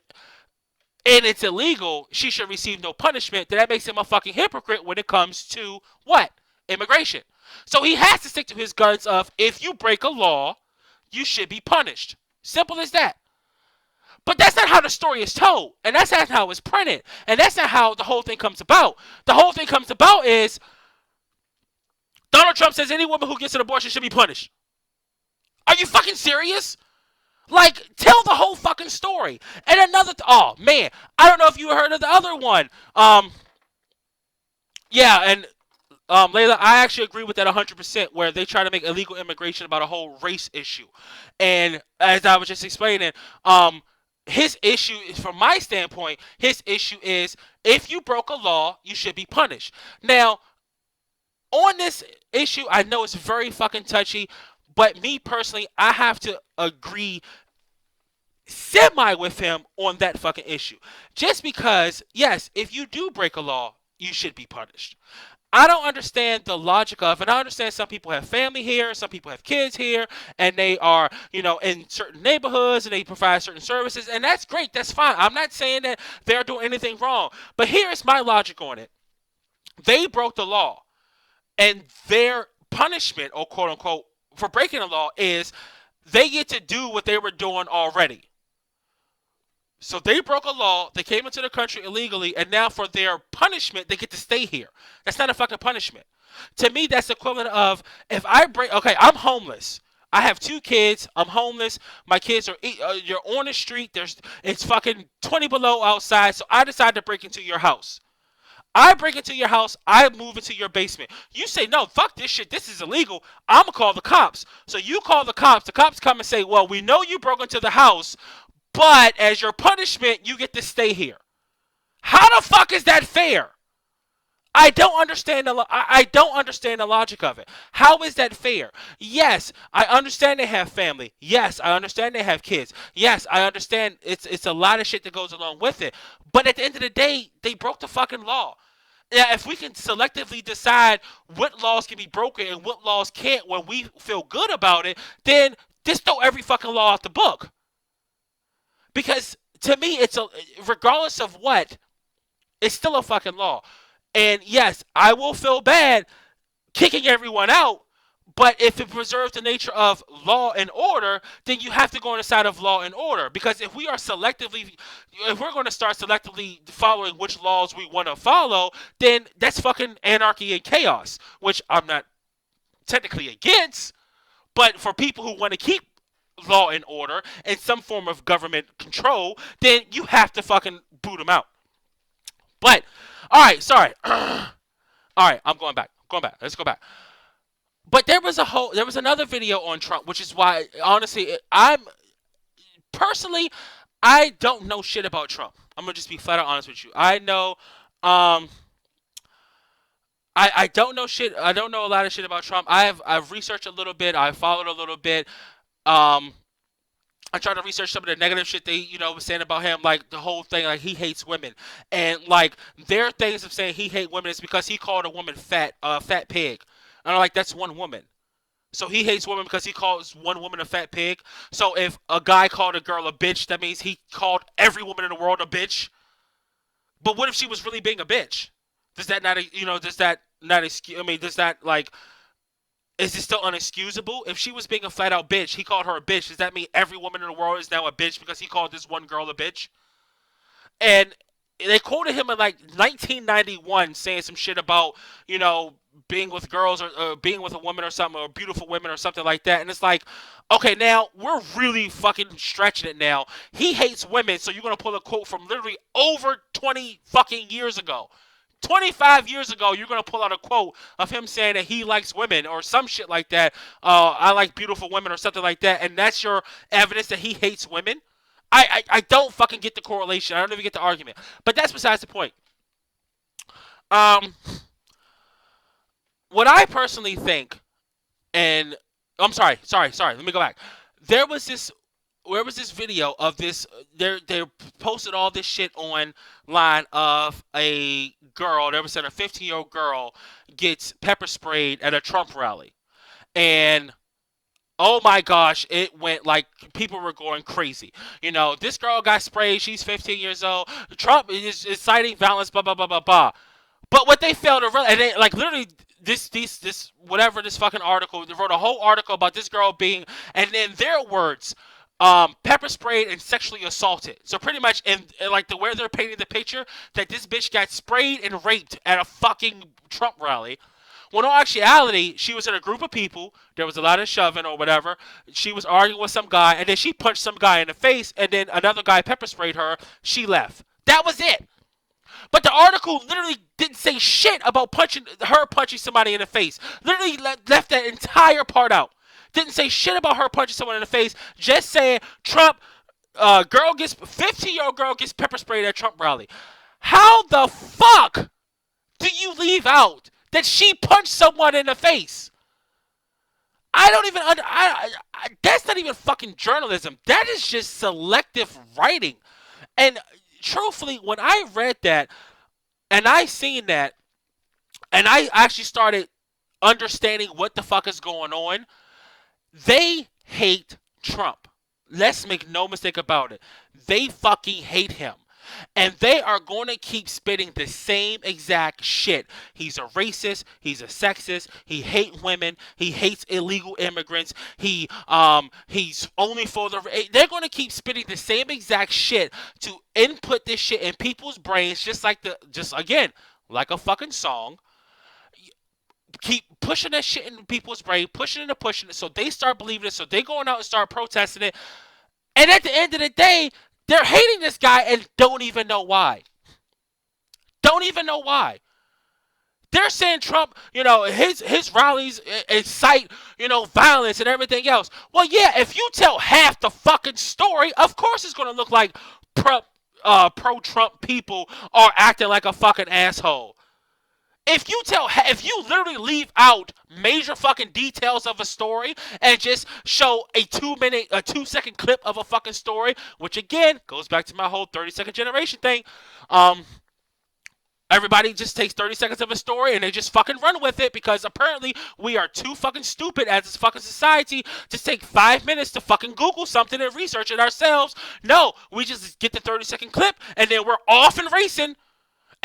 and it's illegal, she should receive no punishment, then that makes him a fucking hypocrite when it comes to what? Immigration. So he has to stick to his guns of, if you break a law, you should be punished. Simple as that. But that's not how the story is told. And that's not how it's printed. And that's not how the whole thing comes about. The whole thing comes about is Donald Trump says any woman who gets an abortion should be punished. Are you fucking serious? Like, tell the whole fucking story. And another, oh man, I don't know if you heard of the other one. Yeah, and Layla, I actually agree with that 100%. Where they try to make illegal immigration about a whole race issue, and as I was just explaining, his issue is, from my standpoint, his issue is if you broke a law, you should be punished. Now, on this issue, I know it's very fucking touchy, but me personally, I have to agree semi with him on that fucking issue. Just because, yes, if you do break a law, you should be punished. I don't understand the logic of, and I understand some people have family here, some people have kids here, and they are, in certain neighborhoods, and they provide certain services, and that's great, that's fine. I'm not saying that they're doing anything wrong, but here's my logic on it. They broke the law, and their punishment, or quote unquote, for breaking the law is they get to do what they were doing already. So they broke a law, they came into the country illegally, and now for their punishment, they get to stay here. That's not a fucking punishment. To me, that's the equivalent of, if I break, okay, I'm homeless. I have 2 kids. I'm homeless. My kids are, you're on the street. It's fucking 20 below outside, so I decide to break into your house. I break into your house. I move into your basement. You say, no, fuck this shit. This is illegal. I'm going to call the cops. So you call the cops. The cops come and say, well, we know you broke into the house, but as your punishment, you get to stay here. How the fuck is that fair? I don't understand the logic of it. How is that fair? Yes, I understand they have family. Yes, I understand they have kids. Yes, I understand it's a lot of shit that goes along with it. But at the end of the day, they broke the fucking law. Yeah, if we can selectively decide what laws can be broken and what laws can't when we feel good about it, then just throw every fucking law out the book. Because to me, regardless of what, it's still a fucking law. And yes, I will feel bad kicking everyone out, but if it preserves the nature of law and order, then you have to go on the side of law and order. Because if we're going to start selectively following which laws we want to follow, then that's fucking anarchy and chaos, which I'm not technically against, but for people who want to keep law and order and some form of government control, then you have to fucking boot them out. But, alright, sorry. Alright, I'm going back. Let's go back. But there was another video on Trump, which is why, honestly, I don't know shit about Trump. I'm going to just be flat out honest with you. I know, I don't know shit. I don't know a lot of shit about Trump. I've researched a little bit. I've followed a little bit. I tried to research some of the negative shit they, was saying about him, like the whole thing, like he hates women, and like their things of saying he hates women is because he called a woman fat pig, and I'm like, that's one woman. So he hates women because he calls one woman a fat pig. So if a guy called a girl a bitch, that means he called every woman in the world a bitch. But what if she was really being a bitch? Does that not, does that like? Is it still unexcusable? If she was being a flat out bitch, he called her a bitch. Does that mean every woman in the world is now a bitch because he called this one girl a bitch? And they quoted him in like 1991 saying some shit about, being with girls or being with a woman or something, or beautiful women or something like that. And it's like, okay, now we're really fucking stretching it now. He hates women, so you're going to pull a quote from literally over 20 fucking years ago. 25 years ago, you're going to pull out a quote of him saying that he likes women or some shit like that. I like beautiful women or something like that. And that's your evidence that he hates women? I don't fucking get the correlation. I don't even get the argument. But that's besides the point. What I personally think, and I'm sorry. Let me go back. There was this where was this video of this? They posted all this shit online of a girl. They said a 15-year-old girl gets pepper sprayed at a Trump rally, and oh my gosh, it went like people were going crazy. This girl got sprayed. She's 15 years old. Trump is inciting violence. Blah blah blah blah blah. But what they failed to realize, and they like literally this whatever this fucking article, they wrote a whole article about this girl being, and in their words, pepper sprayed and sexually assaulted. So pretty much, in like the where they're painting the picture that this bitch got sprayed and raped at a fucking Trump rally. Well, in actuality, she was in a group of people. There was a lot of shoving or whatever. She was arguing with some guy, and then she punched some guy in the face, and then another guy pepper sprayed her. She left. That was it. But the article literally didn't say shit about punching somebody in the face. Literally left that entire part out. Didn't say shit about her punching someone in the face. Just saying Trump, 15-year-old girl gets pepper sprayed at Trump rally. How the fuck do you leave out that she punched someone in the face? I don't even that's not even fucking journalism. That is just selective writing. And truthfully, when I read that and I seen that and I actually started understanding what the fuck is going on, they hate Trump. Let's make no mistake about it. They fucking hate him. And they are going to keep spitting the same exact shit. He's a racist. He's a sexist. He hates women. He hates illegal immigrants. He's only for the. They're going to keep spitting the same exact shit to input this shit in people's brains, just again, like a fucking song. Keep pushing that shit in people's brain, pushing it, so they start believing it, so they going out and start protesting it. And at the end of the day, they're hating this guy and don't even know why. Don't even know why. They're saying Trump, his rallies incite, violence and everything else. Well, yeah, if you tell half the fucking story, of course it's going to look like pro-Trump people are acting like a fucking asshole. If you literally leave out major fucking details of a story and just show a 2-second clip of a fucking story, which again goes back to my whole 30-second generation thing, everybody just takes 30 seconds of a story and they just fucking run with it because apparently we are too fucking stupid as a fucking society to take 5 minutes to fucking Google something and research it ourselves. No, we just get the 30-second clip and then we're off and racing.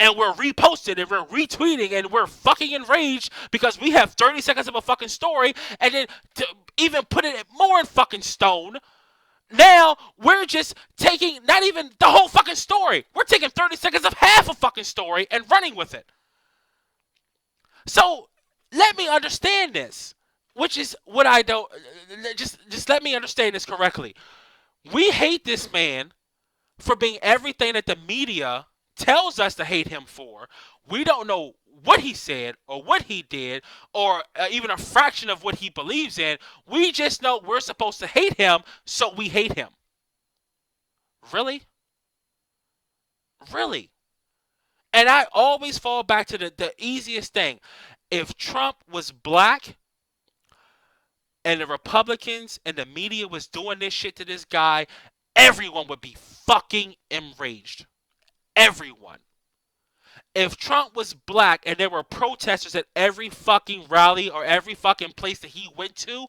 And we're reposting and we're retweeting and we're fucking enraged because we have 30 seconds of a fucking story, and then to even put it more in fucking stone, now we're just taking not even the whole fucking story. We're taking 30 seconds of half a fucking story and running with it. So let me understand this, which is what I don't. Just let me understand this correctly. We hate this man for being everything that the media tells us to hate him for. We don't know what he said or what he did or even a fraction of what he believes in. We just know we're supposed to hate him, so we hate him. Really? Really? And I always fall back to the easiest thing. If Trump was black and the Republicans and the media was doing this shit to this guy, everyone would be fucking enraged. Everyone. If Trump was black and there were protesters at every fucking rally or every fucking place that he went to,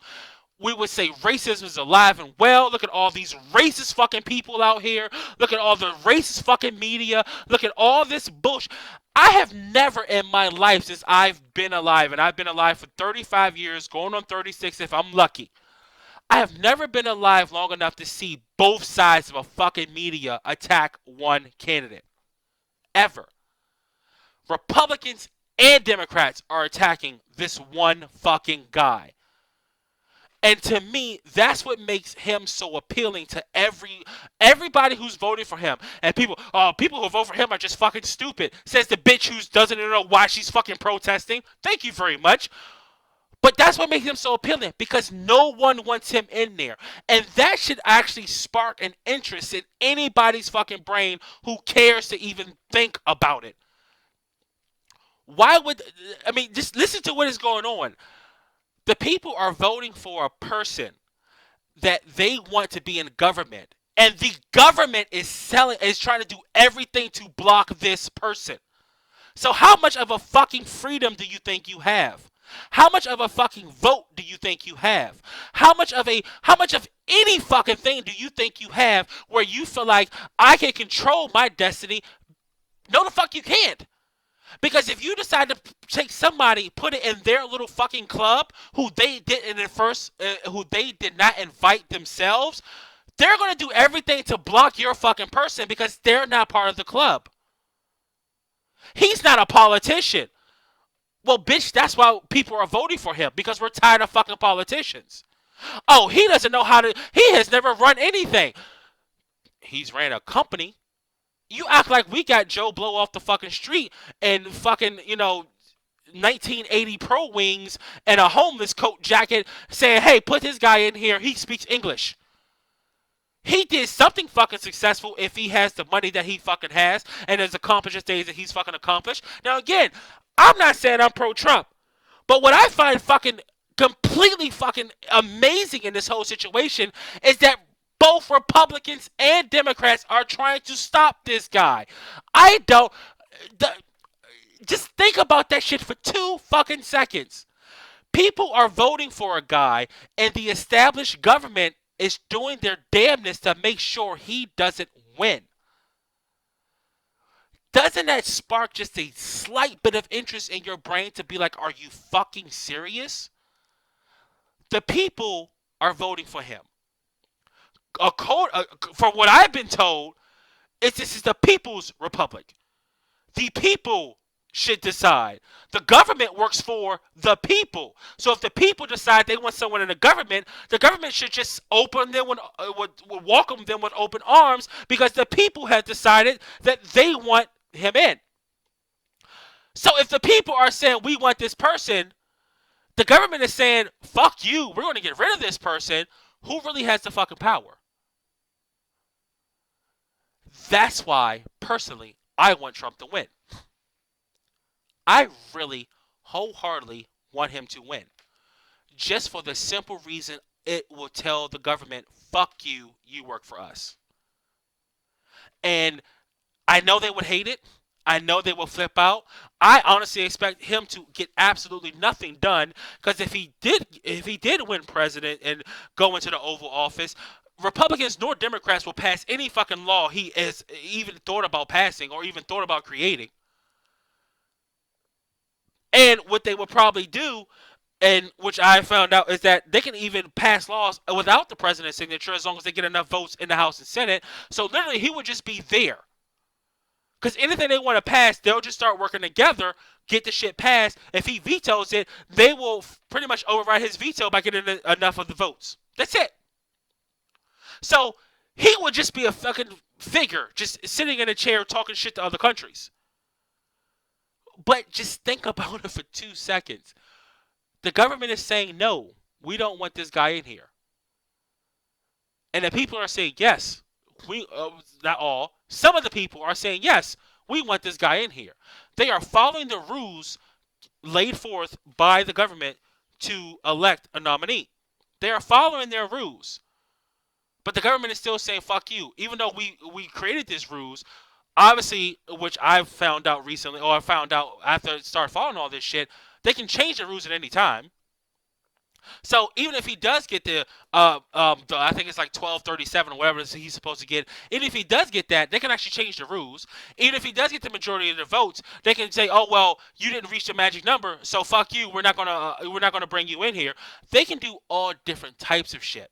we would say racism is alive and well. Look at all these racist fucking people out here. Look at all the racist fucking media. Look at all this bullshit. I have never in my life since I've been alive, and I've been alive for 35 years, going on 36 if I'm lucky. I have never been alive long enough to see both sides of a fucking media attack one candidate. Ever. Republicans and Democrats are attacking this one fucking guy. And to me, that's what makes him so appealing to everybody who's voting for him. And people who vote for him are just fucking stupid. Says the bitch who doesn't even know why she's fucking protesting. Thank you very much. But that's what makes him so appealing, because no one wants him in there. And that should actually spark an interest in anybody's fucking brain who cares to even think about it. Just listen to what is going on. The people are voting for a person that they want to be in government, and the government is trying to do everything to block this person. So how much of a fucking freedom do you think you have? How much of a fucking vote do you think you have? How much of any fucking thing do you think you have where you feel like I can control my destiny? No, the fuck you can't. Because if you decide to take somebody, put it in their little fucking club who they didn't at first, who they did not invite themselves, they're gonna do everything to block your fucking person because they're not part of the club. He's not a politician. Well, bitch, that's why people are voting for him, because we're tired of fucking politicians. Oh, he doesn't know how to. He has never run anything. He's ran a company. You act like we got Joe Blow off the fucking street and fucking, 1980 Pro Wings and a homeless coat jacket saying, hey, put this guy in here. He speaks English. He did something fucking successful if he has the money that he fucking has and has accomplished the things that he's fucking accomplished. Now, again, I'm not saying I'm pro-Trump, but what I find fucking completely fucking amazing in this whole situation is that both Republicans and Democrats are trying to stop this guy. I don't... just think about that shit for 2 fucking seconds. People are voting for a guy, and the established government is doing their damnness to make sure he doesn't win. Doesn't that spark just a slight bit of interest in your brain to be like, are you fucking serious? The people are voting for him. From what I've been told, this is the people's republic. The people should decide. The government works for the people. So if the people decide they want someone in the government should just welcome them with open arms because the people have decided that they want him in. So if the people are saying we want this person, the government is saying, fuck you, we're going to get rid of this person. Who really has the fucking power? That's why, personally, I want Trump to win. I really, wholeheartedly want him to win. Just for the simple reason it will tell the government, fuck you, you work for us. And I know they would hate it. I know they will flip out. I honestly expect him to get absolutely nothing done, because if he did win president and go into the Oval Office, Republicans nor Democrats will pass any fucking law he has even thought about passing or even thought about creating. And what they will probably do, and which I found out, is that they can even pass laws without the president's signature as long as they get enough votes in the House and Senate. So literally, he would just be there. Because anything they want to pass, they'll just start working together, get the shit passed. If he vetoes it, they will pretty much override his veto by getting enough of the votes. That's it. So he would just be a fucking figure, just sitting in a chair talking shit to other countries. But just think about it for 2 seconds. The government is saying, no, we don't want this guy in here. And the people are saying, yes, not all. Some of the people are saying, yes, we want this guy in here. They are following the rules laid forth by the government to elect a nominee. They are following their rules. But the government is still saying, fuck you. Even though we created these rules, obviously, which I've found out recently, or I found out after I started following all this shit, they can change the rules at any time. So even if he does get I think it's like 1237 or whatever he's supposed to get, even if he does get that, they can actually change the rules. Even if he does get the majority of the votes, they can say, oh well, you didn't reach the magic number, so fuck you, we're not gonna bring you in here. They can do all different types of shit.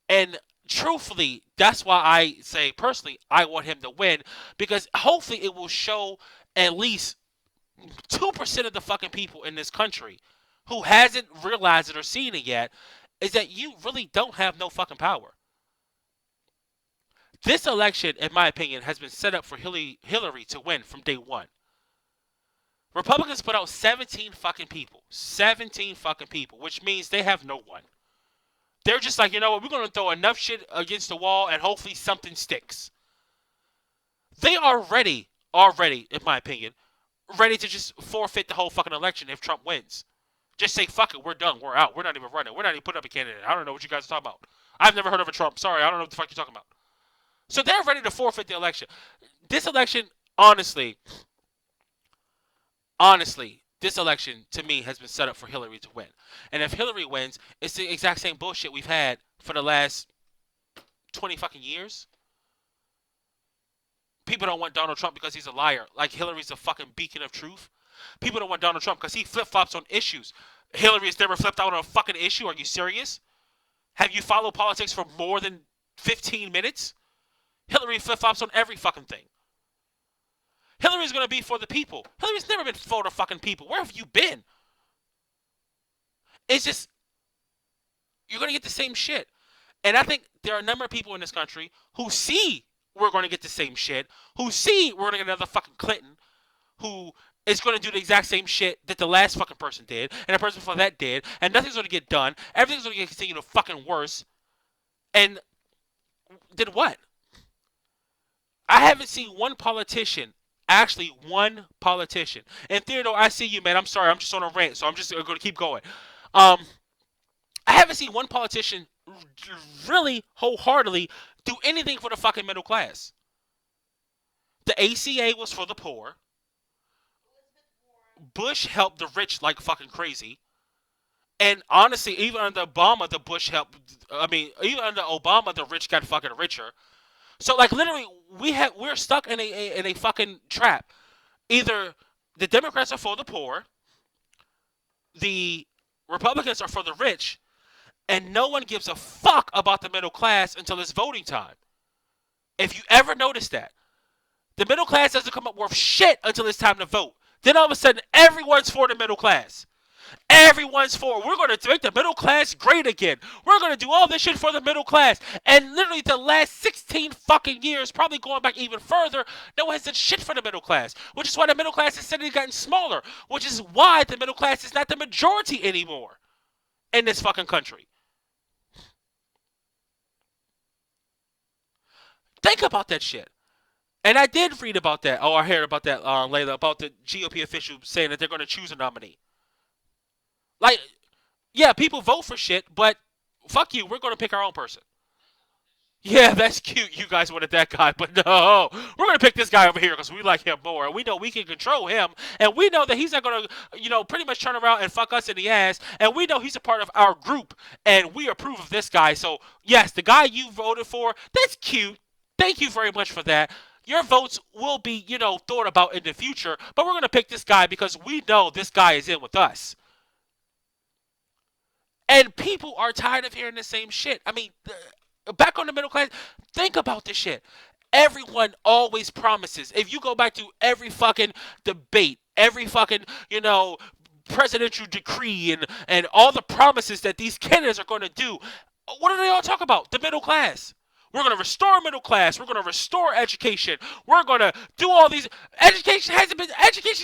And truthfully, that's why I say personally I want him to win, because hopefully it will show at least 2% of the fucking people in this country who hasn't realized it or seen it yet, is that you really don't have no fucking power. This election, in my opinion, has been set up for Hillary to win from day one. Republicans put out 17 fucking people. 17 fucking people, which means they have no one. They're just like, you know what, we're going to throw enough shit against the wall and hopefully something sticks. They are already, in my opinion, ready to just forfeit the whole fucking election if Trump wins. Just say, fuck it, we're done, we're out. We're not even running. We're not even putting up a candidate. I don't know what you guys are talking about. I've never heard of a Trump. Sorry, I don't know what the fuck you're talking about. So they're ready to forfeit the election. This election, honestly, this election, to me, has been set up for Hillary to win. And if Hillary wins, it's the exact same bullshit we've had for the last 20 fucking years. People don't want Donald Trump because he's a liar. Like Hillary's a fucking beacon of truth. People don't want Donald Trump because he flip-flops on issues. Hillary has never flipped out on a fucking issue. Are you serious? Have you followed politics for more than 15 minutes? Hillary flip-flops on every fucking thing. Hillary's going to be for the people. Hillary's never been for the fucking people. Where have you been? It's just, you're going to get the same shit. And I think there are a number of people in this country who see we're going to get the same shit, who see we're going to get another fucking Clinton, who is going to do the exact same shit that the last fucking person did, and the person before that did, and nothing's going to get done. Everything's going to continue to fucking worse. And did what? I haven't seen one politician, actually one politician. And Theodore, I see you, man. I'm sorry. I'm just on a rant, so I'm just going to keep going. I haven't seen one politician really wholeheartedly do anything for the fucking middle class. The ACA was for the poor. Bush helped the rich like fucking crazy. And honestly, even under Obama, the Bush helped. I mean, even under Obama, the rich got fucking richer. So like literally, we're stuck in a fucking trap. Either the Democrats are for the poor, the Republicans are for the rich, and no one gives a fuck about the middle class until it's voting time. If you ever notice that, the middle class doesn't come up worth shit until it's time to vote. Then all of a sudden, everyone's for the middle class. Everyone's for. We're going to make the middle class great again. We're going to do all this shit for the middle class. And literally the last 16 fucking years, probably going back even further, no one has done shit for the middle class. Which is why the middle class has suddenly gotten smaller. Which is why the middle class is not the majority anymore in this fucking country. Think about that shit. And I did read about that. Oh, I heard about that, Layla, about the GOP official saying that they're going to choose a nominee. Like, yeah, people vote for shit, but fuck you, we're going to pick our own person. Yeah, that's cute. You guys wanted that guy, but no. We're going to pick this guy over here because we like him more. And we know we can control him. And we know that he's not going to, pretty much turn around and fuck us in the ass. And we know he's a part of our group. And we approve of this guy. So, yes, the guy you voted for, that's cute. Thank you very much for that. Your votes will be, thought about in the future. But we're going to pick this guy because we know this guy is in with us. And people are tired of hearing the same shit. I mean, back on the middle class, think about this shit. Everyone always promises. If you go back to every fucking debate, every fucking, presidential decree and all the promises that these candidates are going to do, what do they all talk about? The middle class. We're going to restore middle class. We're going to restore education. We're going to do all these. Education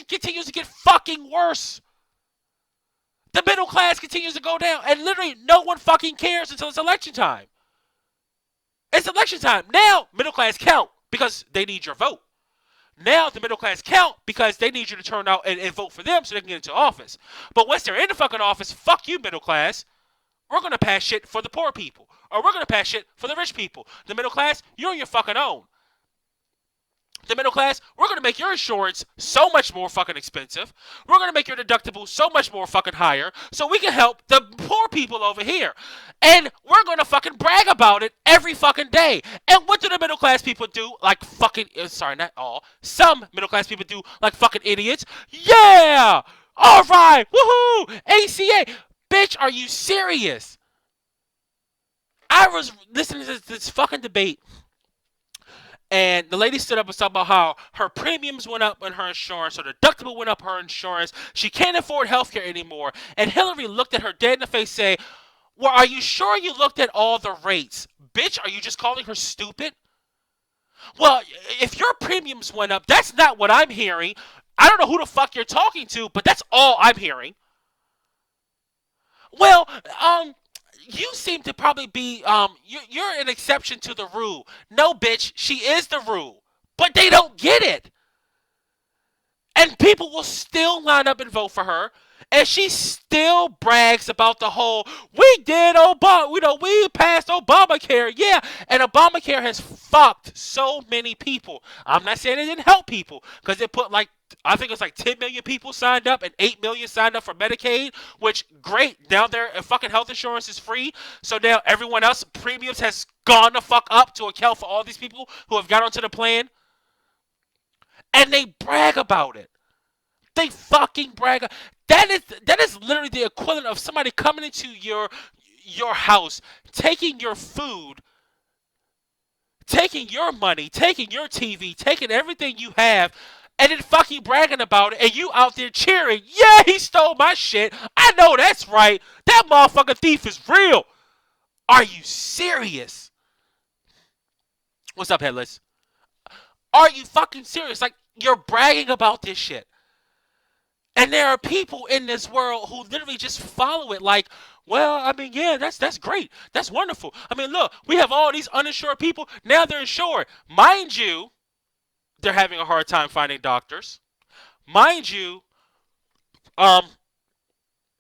continues to get fucking worse. The middle class continues to go down, and literally no one fucking cares until it's election time. It's election time. Now, middle class count because they need your vote. Now, the middle class count because they need you to turn out and vote for them so they can get into office. But once they're in the fucking office, fuck you, middle class. We're going to pass shit for the poor people. Or we're going to pass shit for the rich people. The middle class, you're on your fucking own. The middle class, we're going to make your insurance so much more fucking expensive. We're going to make your deductible so much more fucking higher so we can help the poor people over here. And we're going to fucking brag about it every fucking day. And what do the middle class people do? Like fucking, sorry, not all. Some middle class people do like fucking idiots. Yeah! All right! Woohoo! ACA! Bitch, are you serious? I was listening to this fucking debate. And the lady stood up and talked about how her premiums went up on her insurance, her deductible went up her insurance. She can't afford healthcare anymore. And Hillary looked at her dead in the face and said, well, are you sure you looked at all the rates? Bitch, are you just calling her stupid? Well, if your premiums went up, that's not what I'm hearing. I don't know who the fuck you're talking to, but that's all I'm hearing. Well, you seem to probably be, you're an exception to the rule. No, bitch, she is the rule. But they don't get it. And people will still line up and vote for her And she still brags about the whole, we did Obama, we passed Obamacare. Yeah, and Obamacare has fucked so many people. I'm not saying it didn't help people, because it put like, I think it's like 10 million people signed up and 8 million signed up for Medicaid, which great. Now their fucking health insurance is free. So now everyone else premiums has gone the fuck up to account for all these people who have got onto the plan. And they brag about it. They fucking brag. That is literally the equivalent of somebody coming into your house, taking your food, taking your money, taking your TV, taking everything you have, and then fucking bragging about it, and you out there cheering. Yeah, he stole my shit. I know that's right. That motherfucking thief is real. Are you serious? What's up, Headless? Are you fucking serious? Like, you're bragging about this shit. And there are people in this world who literally just follow it like, well, I mean, yeah, that's great. That's wonderful. I mean, look, we have all these uninsured people. Now they're insured. Mind you, they're having a hard time finding doctors. Mind you, um,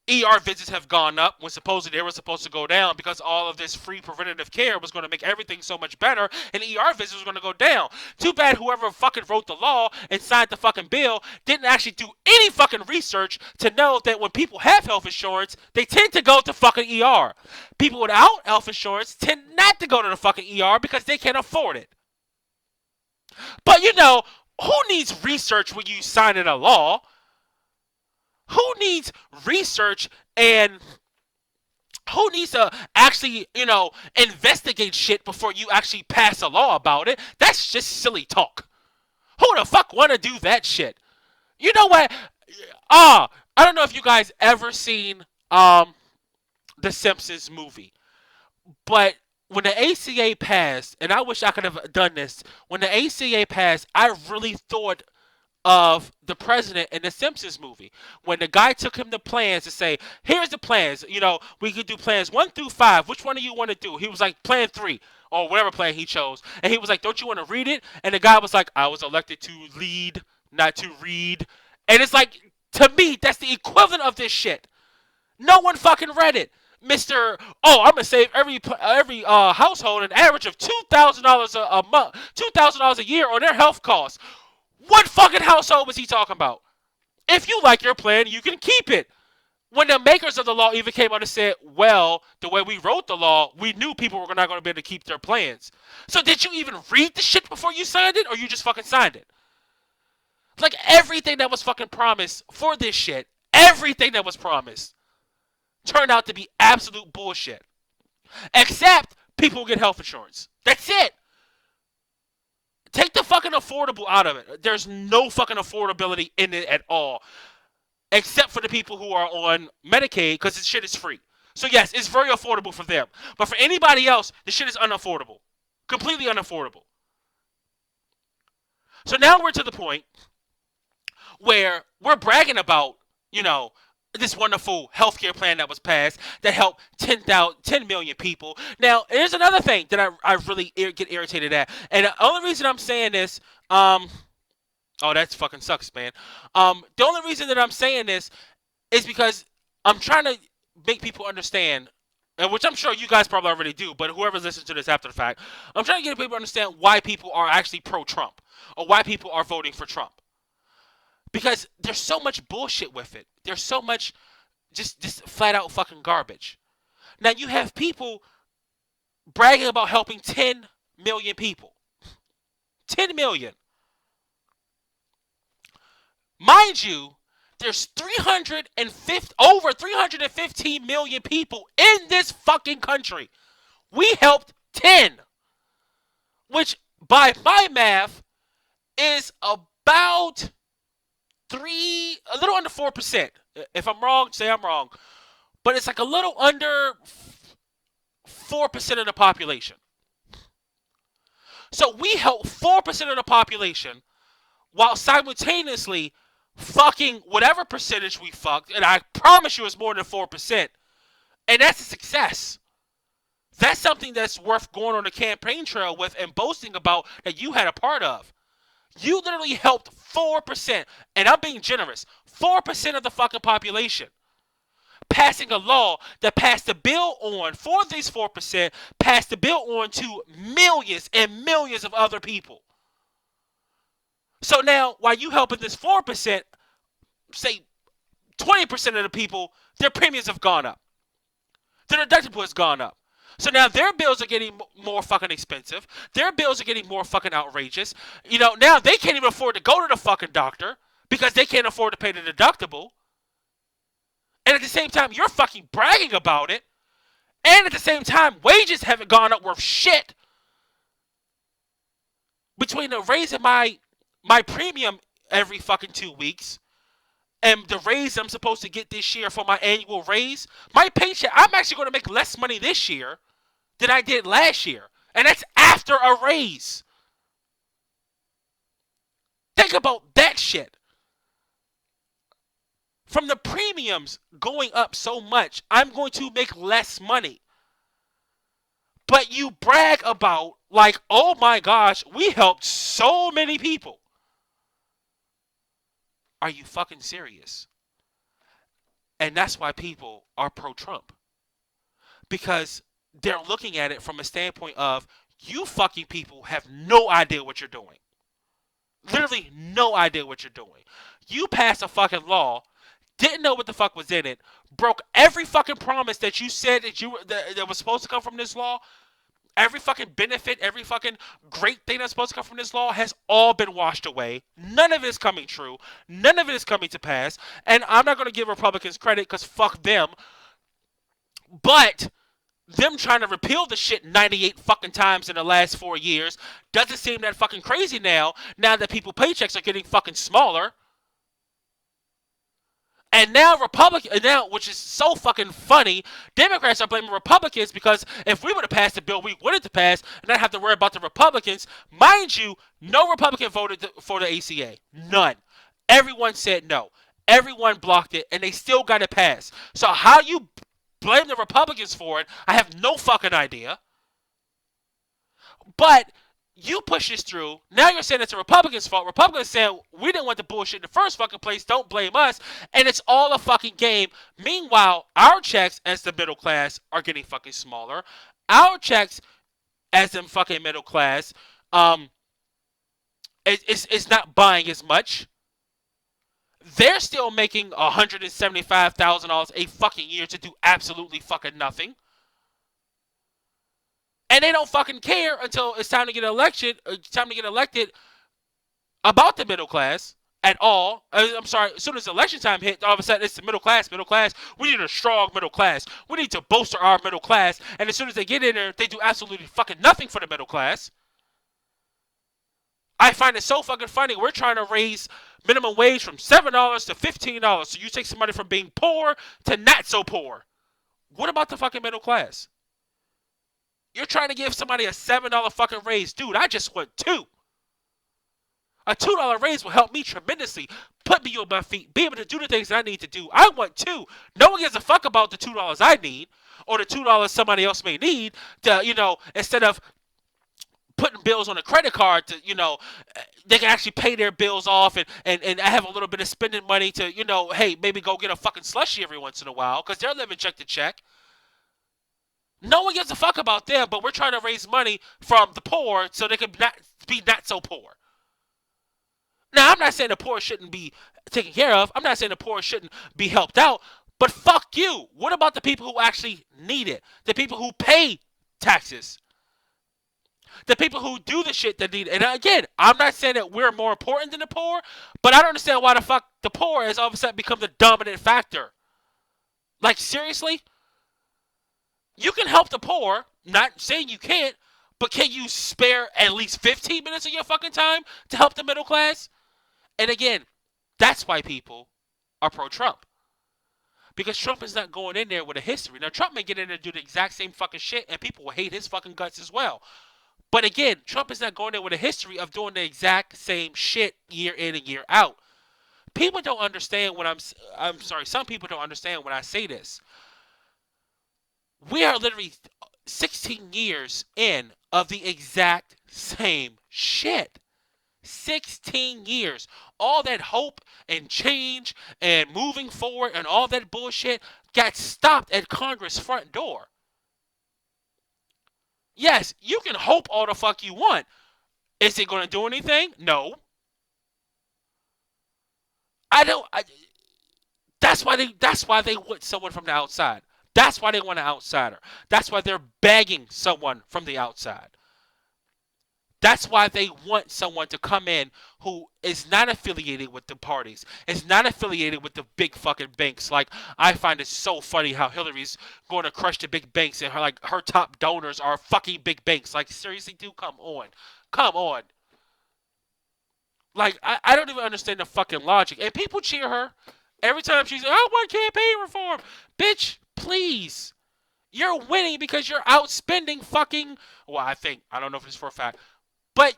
ER visits have gone up when supposedly they were supposed to go down because all of this free preventative care was going to make everything so much better, and ER visits was going to go down. Too bad whoever fucking wrote the law and signed the fucking bill didn't actually do any fucking research to know that when people have health insurance, they tend to go to fucking ER. People without health insurance tend not to go to the fucking ER because they can't afford it. But you know, who needs research when you sign in a law? Who needs research and who needs to actually, investigate shit before you actually pass a law about it? That's just silly talk. Who the fuck want to do that shit? You know what? I don't know if you guys ever seen the Simpsons movie, but when the ACA passed, and I wish I could have done this, when the ACA passed, I really thought of the president in the Simpsons movie when the guy took him the plans to say, here's the plans, we could do plans 1 through 5, which one do you want to do? He was like, plan 3 or whatever plan he chose, and he was like, don't you want to read it? And the guy was like, I was elected to lead, not to read. And it's like, to me, that's the equivalent of this shit. No one fucking read it. Mr. I'm gonna save every household an average of $2,000 a month, $2,000 a year on their health costs. What fucking household was he talking about? If you like your plan, you can keep it. When the makers of the law even came out and said, well, the way we wrote the law, we knew people were not going to be able to keep their plans. So did you even read the shit before you signed it, or you just fucking signed it? Like, everything that was fucking promised for this shit, everything that was promised, turned out to be absolute bullshit. Except people will get health insurance. That's it. Take the fucking affordable out of it. There's no fucking affordability in it at all. Except for the people who are on Medicaid, because this shit is free. So yes, it's very affordable for them. But for anybody else, the shit is unaffordable. Completely unaffordable. So now we're to the point where we're bragging about, this wonderful healthcare plan that was passed that helped 10 million people. Now, here's another thing that I really get irritated at. And the only reason I'm saying this, oh, that fucking sucks, man. The only reason that I'm saying this is because I'm trying to make people understand, and which I'm sure you guys probably already do, but whoever's listening to this after the fact, I'm trying to get people to understand why people are actually pro-Trump or why people are voting for Trump. Because there's so much bullshit with it. There's so much just flat out fucking garbage. Now you have people bragging about helping 10 million people. 10 million. Mind you, there's over 315 million people in this fucking country. We helped 10. Which, by my math, is about a little under 4%. If I'm wrong, say I'm wrong. But it's like a little under 4% of the population. So we help 4% of the population while simultaneously fucking whatever percentage we fucked. And I promise you it's more than 4%. And that's a success. That's something that's worth going on the campaign trail with and boasting about that you had a part of. You literally helped 4%, and I'm being generous, 4% of the fucking population. Passing a law that passed the bill on for these 4%, passed the bill on to millions and millions of other people. So now, while you helping this 4%, say 20% of the people, their premiums have gone up. Their deductible has gone up. So now their bills are getting more fucking expensive. Their bills are getting more fucking outrageous. You know, now they can't even afford to go to the fucking doctor because they can't afford to pay the deductible. And at the same time, you're fucking bragging about it. And at the same time, wages haven't gone up worth shit. Between the raising my premium every fucking 2 weeks and the raise I'm supposed to get this year for my annual raise, my paycheck, I'm actually going to make less money this year than I did last year. And that's after a raise. Think about that shit. From the premiums going up so much, I'm going to make less money. But you brag about, like, oh my gosh, we helped so many people. Are you fucking serious? And that's why people are pro-Trump. Because they're looking at it from a standpoint of, you fucking people have no idea what you're doing. Literally no idea what you're doing. You passed a fucking law, didn't know what the fuck was in it, broke every fucking promise that you said that was supposed to come from this law. Every fucking benefit, every fucking great thing that's supposed to come from this law has all been washed away. None of it is coming true. None of it is coming to pass. And I'm not going to give Republicans credit because fuck them. But them trying to repeal the shit 98 fucking times in the last 4 years doesn't seem that fucking crazy now that people's paychecks are getting fucking smaller. And now which is so fucking funny, Democrats are blaming Republicans because if we would have passed the bill we wanted to pass and not have to worry about the Republicans, mind you, no Republican voted for the ACA. None. Everyone said no. Everyone blocked it, and they still got it passed. So how you blame the Republicans for it, I have no fucking idea. But you push this through. Now you're saying it's a Republicans' fault. Republicans saying we didn't want the bullshit in the first fucking place. Don't blame us. And it's all a fucking game. Meanwhile, our checks as the middle class are getting fucking smaller. Our checks as the fucking middle class, it's not buying as much. They're still making $175,000 a fucking year to do absolutely fucking nothing. And they don't fucking care until it's time to get elected about the middle class at all. I'm sorry, as soon as election time hit, all of a sudden it's the middle class. We need a strong middle class. We need to bolster our middle class. And as soon as they get in there, they do absolutely fucking nothing for the middle class. I find it so fucking funny. We're trying to raise minimum wage from $7 to $15. So you take somebody from being poor to not so poor. What about the fucking middle class? You're trying to give somebody a $7 fucking raise. Dude, I just want $2. A $2 raise will help me tremendously. Put me on my feet. Be able to do the things I need to do. I want $2. No one gives a fuck about the $2 I need. Or the $2 somebody else may need. To, instead of putting bills on a credit card to, they can actually pay their bills off and have a little bit of spending money to, hey, maybe go get a fucking slushie every once in a while. Because they're living check to check. No one gives a fuck about them, but we're trying to raise money from the poor so they can not so poor. Now, I'm not saying the poor shouldn't be taken care of. I'm not saying the poor shouldn't be helped out. But fuck you. What about the people who actually need it? The people who pay taxes. The people who do the shit that need it. And again, I'm not saying that we're more important than the poor, but I don't understand why the fuck the poor has all of a sudden become the dominant factor. Like, seriously? You can help the poor, not saying you can't, but can you spare at least 15 minutes of your fucking time to help the middle class? And again, that's why people are pro-Trump. Because Trump is not going in there with a history. Now, Trump may get in there and do the exact same fucking shit, and people will hate his fucking guts as well. But again, Trump is not going there with a history of doing the exact same shit year in and year out. People don't understand when I'm sorry, some people don't understand when I say this. We are literally 16 years in of the exact same shit. 16 years. All that hope and change and moving forward and all that bullshit got stopped at Congress' front door. Yes, you can hope all the fuck you want. Is it going to do anything? No. I don't. That's why they want someone from the outside. That's why they want an outsider. That's why they're begging someone from the outside. That's why they want someone to come in who is not affiliated with the parties, is not affiliated with the big fucking banks. Like, I find it so funny how Hillary's going to crush the big banks and her top donors are fucking big banks. Like, seriously, dude, come on. Come on. Like, I don't even understand the fucking logic. And people cheer her every time she's like, I want campaign reform. Bitch, please. You're winning because you're outspending fucking. Well, I think. I don't know if it's for a fact. But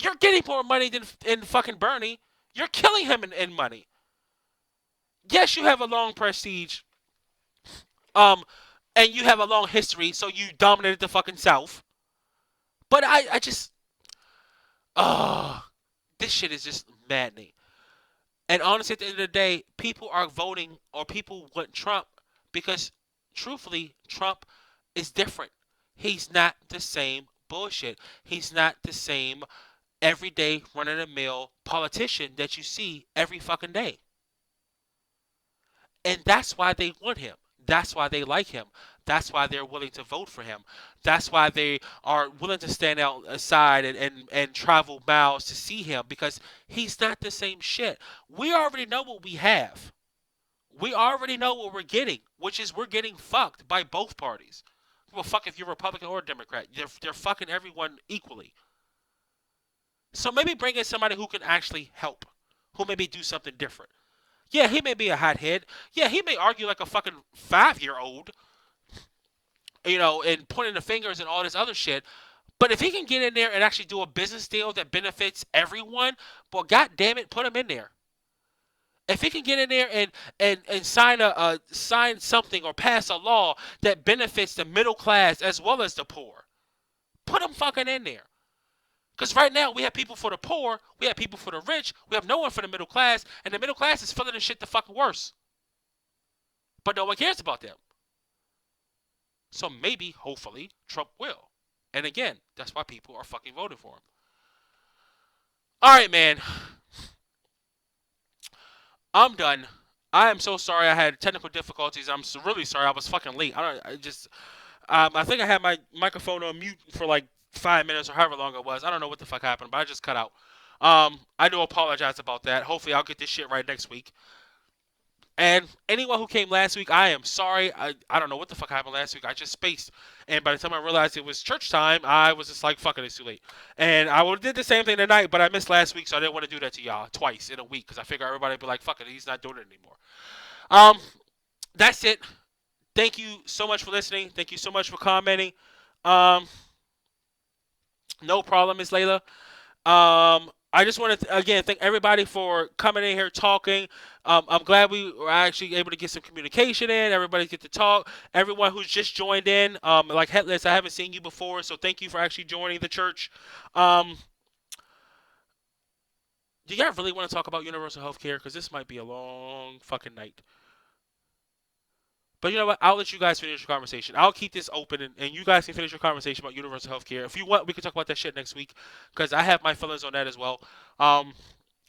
you're getting more money than fucking Bernie. You're killing him in money. Yes, you have a long prestige. Um, and you have a long history, so you dominated the fucking South. But I just. This shit is just maddening. And honestly, at the end of the day, people are voting or people want Trump because, truthfully, Trump is different. He's not the same bullshit. He's not the same everyday run of the mill politician that you see every fucking day. And that's why they want him. That's why they like him. That's why they're willing to vote for him. That's why they are willing to stand outside and travel miles to see him because he's not the same shit. We already know what we have. We already know what we're getting, which is we're getting fucked by both parties. Well, fuck if you're Republican or Democrat. They're fucking everyone equally. So maybe bring in somebody who can actually help, who maybe do something different. Yeah, he may be a hothead. Yeah, he may argue like a fucking 5-year-old, and pointing the fingers and all this other shit. But if he can get in there and actually do a business deal that benefits everyone, well, god damn it, put him in there. If he can get in there and sign something or pass a law that benefits the middle class as well as the poor, put him fucking in there. Because right now we have people for the poor, we have people for the rich, we have no one for the middle class, and the middle class is feeling the shit the fucking worse. But no one cares about them. So maybe, hopefully, Trump will. And again, that's why people are fucking voting for him. All right, man. I'm done. I am so sorry I had technical difficulties. I'm really sorry I was fucking late. I think I had my microphone on mute for like 5 minutes or however long it was. I don't know what the fuck happened, but I just cut out. I do apologize about that. Hopefully I'll get this shit right next week. And anyone who came last week, I am sorry. I don't know what the fuck happened last week. I just spaced. And by the time I realized it was church time, I was just like, fuck it, it's too late. And I would have did the same thing tonight, but I missed last week, so I didn't want to do that to y'all twice in a week because I figure everybody would be like, fuck it, he's not doing it anymore. Um, that's it. Thank you so much for listening. Thank you so much for commenting. Um, no problem, Miss Layla. I just want to again thank everybody for coming in here talking. I'm glad we were actually able to get some communication in. Everybody get to talk. Everyone who's just joined in, like Headless, I haven't seen you before, so thank you for actually joining the church. Um, do you guys really want to talk about universal health care? Because this might be a long fucking night. But you know what? I'll let you guys finish your conversation. I'll keep this open, and you guys can finish your conversation about universal health care. If you want, we can talk about that shit next week, because I have my feelings on that as well. Um,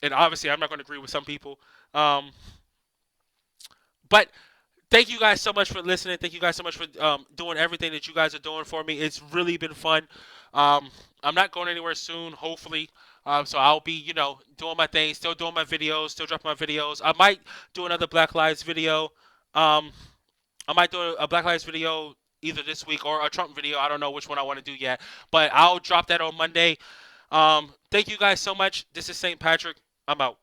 and obviously, I'm not going to agree with some people. Um, but thank you guys so much for listening. Thank you guys so much for doing everything that you guys are doing for me. It's really been fun. I'm not going anywhere soon, hopefully. So I'll be, doing my thing, still doing my videos, still dropping my videos. I might do another Black Lives video. Um, I might do a Black Lives video either this week or a Trump video. I don't know which one I want to do yet, but I'll drop that on Monday. Thank you guys so much. This is St. Patrick. I'm out.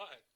Why?